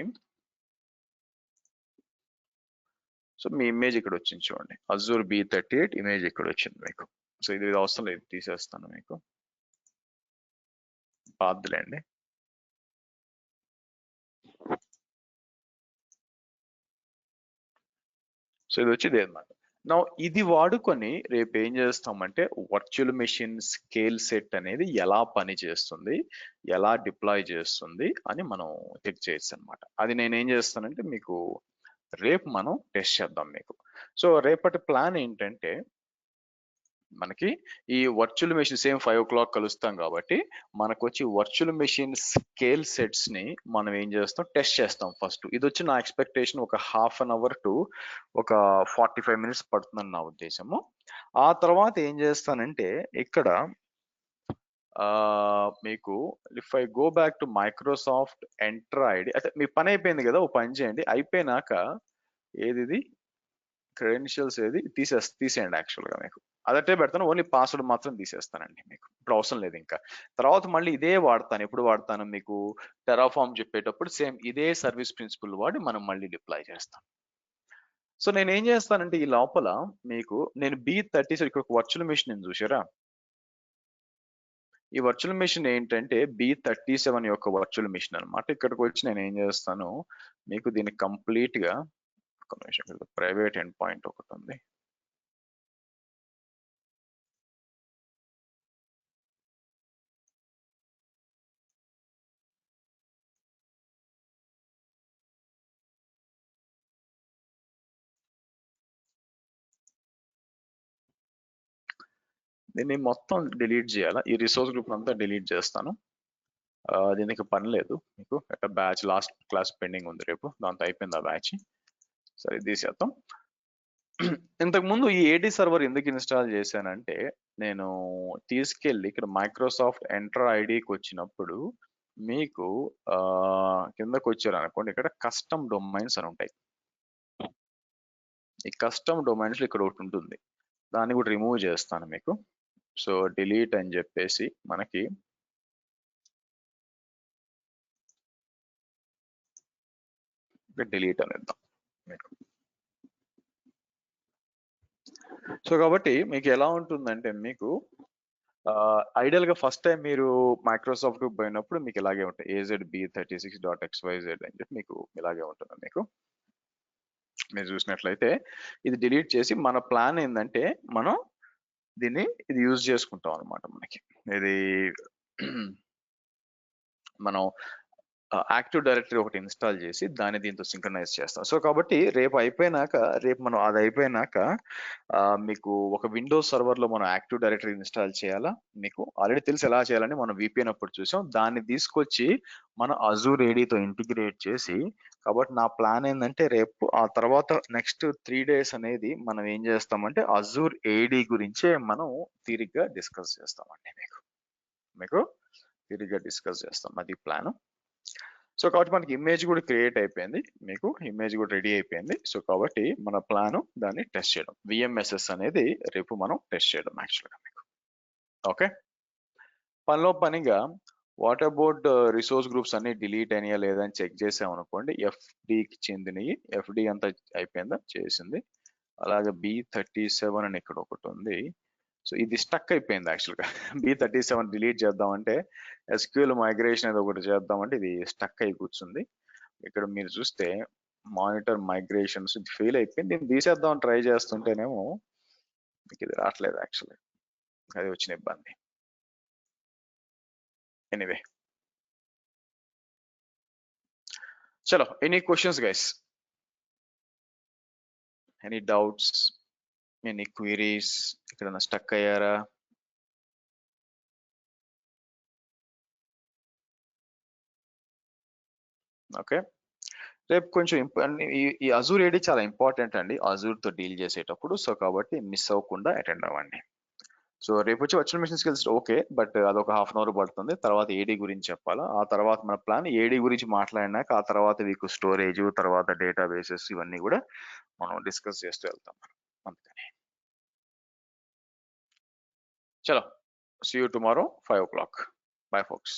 సో మీ ఇమేజ్ ఇక్కడ వచ్చింది చూడండి, అజూర్ B38 ఇమేజ్ ఇక్కడ వచ్చింది మీకు. సో ఇది అవసరం లేదు, తీసేస్తాను మీకు, బాధ్యులేండి. సో ఇది వచ్చి ఇది అనమాట. నా ఇది వాడుకొని రేపు ఏం చేస్తామంటే వర్చువల్ మెషిన్ స్కేల్ సెట్ అనేది ఎలా పని చేస్తుంది, ఎలా డిప్లాయ్ చేస్తుంది అని మనం చెక్ చేయొచ్చు అనమాట. అది నేను ఏం చేస్తానంటే మీకు రేపు మనం టెస్ట్ చేద్దాం మీకు. సో రేపటి ప్లాన్ ఏంటంటే, మనకి ఈ వర్చువల్ మెషిన్ సేమ్ 5 o'clock కలుస్తాం కాబట్టి మనకు వచ్చి వర్చువల్ మెషిన్ స్కేల్ సెట్స్ ని మనం ఏం చేస్తాం, టెస్ట్ చేస్తాం ఫస్ట్. ఇది వచ్చి నా ఎక్స్పెక్టేషన్ ఒక 1/2 hour to ఒక 45 minutes పడుతుందని నా ఉద్దేశము. ఆ తర్వాత ఏం చేస్తానంటే ఇక్కడ మీకు if I go back to Microsoft enter ID, అయితే మీ పని అయిపోయింది కదా, ఓ పని చేయండి, అయిపోయినాక ఏది క్రెడెన్షియల్స్ ఏది తీసేయండి. యాక్చువల్గా మీకు అదటే పెడతాను, ఓన్లీ పాస్వర్డ్ మాత్రం తీసేస్తానండి మీకు, ఇప్పుడు అవసరం లేదు ఇంకా. తర్వాత మళ్ళీ ఇదే వాడతాను, ఎప్పుడు వాడతాను మీకు టెరాఫార్మ్ చెప్పేటప్పుడు సేమ్ ఇదే సర్వీస్ ప్రిన్సిపల్ వాడి మనం మళ్ళీ డిప్లాయ్ చేస్తాం. సో నేను ఏం చేస్తానంటే ఈ లోపల మీకు నేను B37 ఇక్కడ ఒక వర్చువల్ మెషిన్ చూసారా, ఈ వర్చువల్ మెషిన్ ఏంటంటే B37 యొక్క వర్చువల్ మెషిన్ అనమాట. ఇక్కడికి వచ్చి నేను ఏం చేస్తాను మీకు దీన్ని కంప్లీట్ గా ప్రైవేట్ ఎండ్ పాయింట్ ఒకటి ఉంది, దీన్ని మొత్తం డిలీట్ చేయాలా, ఈ రిసోర్స్ గ్రూప్ అంతా డిలీట్ చేస్తాను. దీనికి పని లేదు మీకు, బ్యాచ్ లాస్ట్ క్లాస్ పెండింగ్ ఉంది రేపు, దాంతో అయిపోయింది ఆ బ్యాచ్. సరే తీసేద్దాం. ఇంతకు ముందు ఈ AD సర్వర్ ఎందుకు ఇన్స్టాల్ చేశానంటే, నేను తీసుకెళ్ళి ఇక్కడ మైక్రోసాఫ్ట్ ఎంటర్ ఐడికి వచ్చినప్పుడు మీకు కిందకు వచ్చారు అనుకోండి, ఇక్కడ కస్టమ్ డొమైన్స్ అని ఉంటాయి. ఈ కస్టమ్ డొమైన్స్ ఇక్కడ ఒకటి ఉంటుంది, దాన్ని కూడా రిమూవ్ చేస్తాను మీకు. సో డిలీట్ అని చెప్పేసి మనకి డిలీట్ అనేద్దాం మీకు. సో కాబట్టి మీకు ఎలా ఉంటుందంటే మీకు ఐడియల్ గా ఫస్ట్ టైం మీరు మైక్రోసాఫ్ట్ పోయినప్పుడు మీకు ఇలాగే ఉంటాయి, AZB36.xyz అని చెప్పి మీకు ఇలాగే ఉంటుంది మీకు. మీరు చూసినట్లయితే ఇది డిలీట్ చేసి మన ప్లాన్ ఏంటంటే మనం ఇది యూజ్ చేసుకుంటాం అనమాట. మనకి ఇది మనం యాక్టివ్ డైరెక్టరీ ఒకటి ఇన్స్టాల్ చేసి దాన్ని దీంతో సింక్రనైజ్ చేస్తాం. సో కాబట్టి రేపు మనం అది అయిపోయినాక మీకు ఒక విండోస్ సర్వర్ లో మనం యాక్టివ్ డైరెక్టరీ ఇన్స్టాల్ చేయాలా, మీకు ఆల్రెడీ తెలిసి ఎలా చేయాలని మనం VPN అప్పుడు చూసాం, దాన్ని తీసుకొచ్చి మన అజూర్ ADతో ఇంటిగ్రేట్ చేసి. కాబట్టి నా ప్లాన్ ఏంటంటే రేపు ఆ తర్వాత నెక్స్ట్ 3 days అనేది మనం ఏం చేస్తామంటే అజూర్ AD గురించే మనం తీరిగ్గా డిస్కస్ చేస్తామండి మీకు తీరిగ్గా డిస్కస్ చేస్తాం, అది ప్లాన్. సో కాబట్టి మనకి ఇమేజ్ కూడా క్రియేట్ అయిపోయింది, మీకు ఇమేజ్ కూడా రెడీ అయిపోయింది. సో కాబట్టి మన ప్లాన్ దాన్ని టెస్ట్ చేయడం, VMSS అనేది రేపు మనం టెస్ట్ చేయడం యాక్చువల్గా మీకు. ఓకే, పనిలో పనిగా వాట్ అబౌట్ రిసోర్స్ గ్రూప్స్ అన్ని డిలీట్ అయినాయా లేదా అని చెక్ చేసాం అనుకోండి. ఎఫ్డికి చెందినవి, ఎఫ్డి అంతా అయిపోయిందా, చేసింది. అలాగే B37 అని ఇక్కడ ఒకటి ఉంది. సో ఇది స్టక్ అయిపోయింది యాక్చువల్గా. B37 డిలీట్ చేద్దామంటే, ఎస్క్యూఎల్ మైగ్రేషన్ అనేది ఒకటి చేద్దామంటే ఇది స్టక్ అయి కూర్చుంది. ఇక్కడ మీరు చూస్తే మానిటర్ మైగ్రేషన్స్ ఇది ఫెయిల్ అయిపోయింది. దీన్ని తీసేద్దామని ట్రై చేస్తుంటేనేమో మీకు ఇది రావట్లేదు యాక్చువల్లీ. అది వచ్చిన ఇబ్బంది. ఎనీవే, చలో, any questions guys? Any doubts, any queries? ఇక్కడ స్టక్ అయ్యారా? ఓకే, రేపు కొంచెం ఈ అజూర్ ఏడి చాలా ఇంపార్టెంట్ అండి అజూర్ తో డీల్ చేసేటప్పుడు. సో కాబట్టి మిస్ అవ్వకుండా అటెండ్ అవ్వండి. సో రేపు వచ్చి virtual machine skills okay, but అదొక హాఫ్ అన్ అవర్ పడుతుంది. తర్వాత ఏడీ గురించి చెప్పాలా. ఆ తర్వాత మన ప్లాన్ ఏడీ గురించి మాట్లాడినాక ఆ తర్వాత మీకు స్టోరేజ్, తర్వాత డేటాబేసెస్ ఇవన్నీ కూడా మనం డిస్కస్ చేస్తూ వెళ్తాం. అందుకని చలో, see you tomorrow 5 o'clock. Bye folks.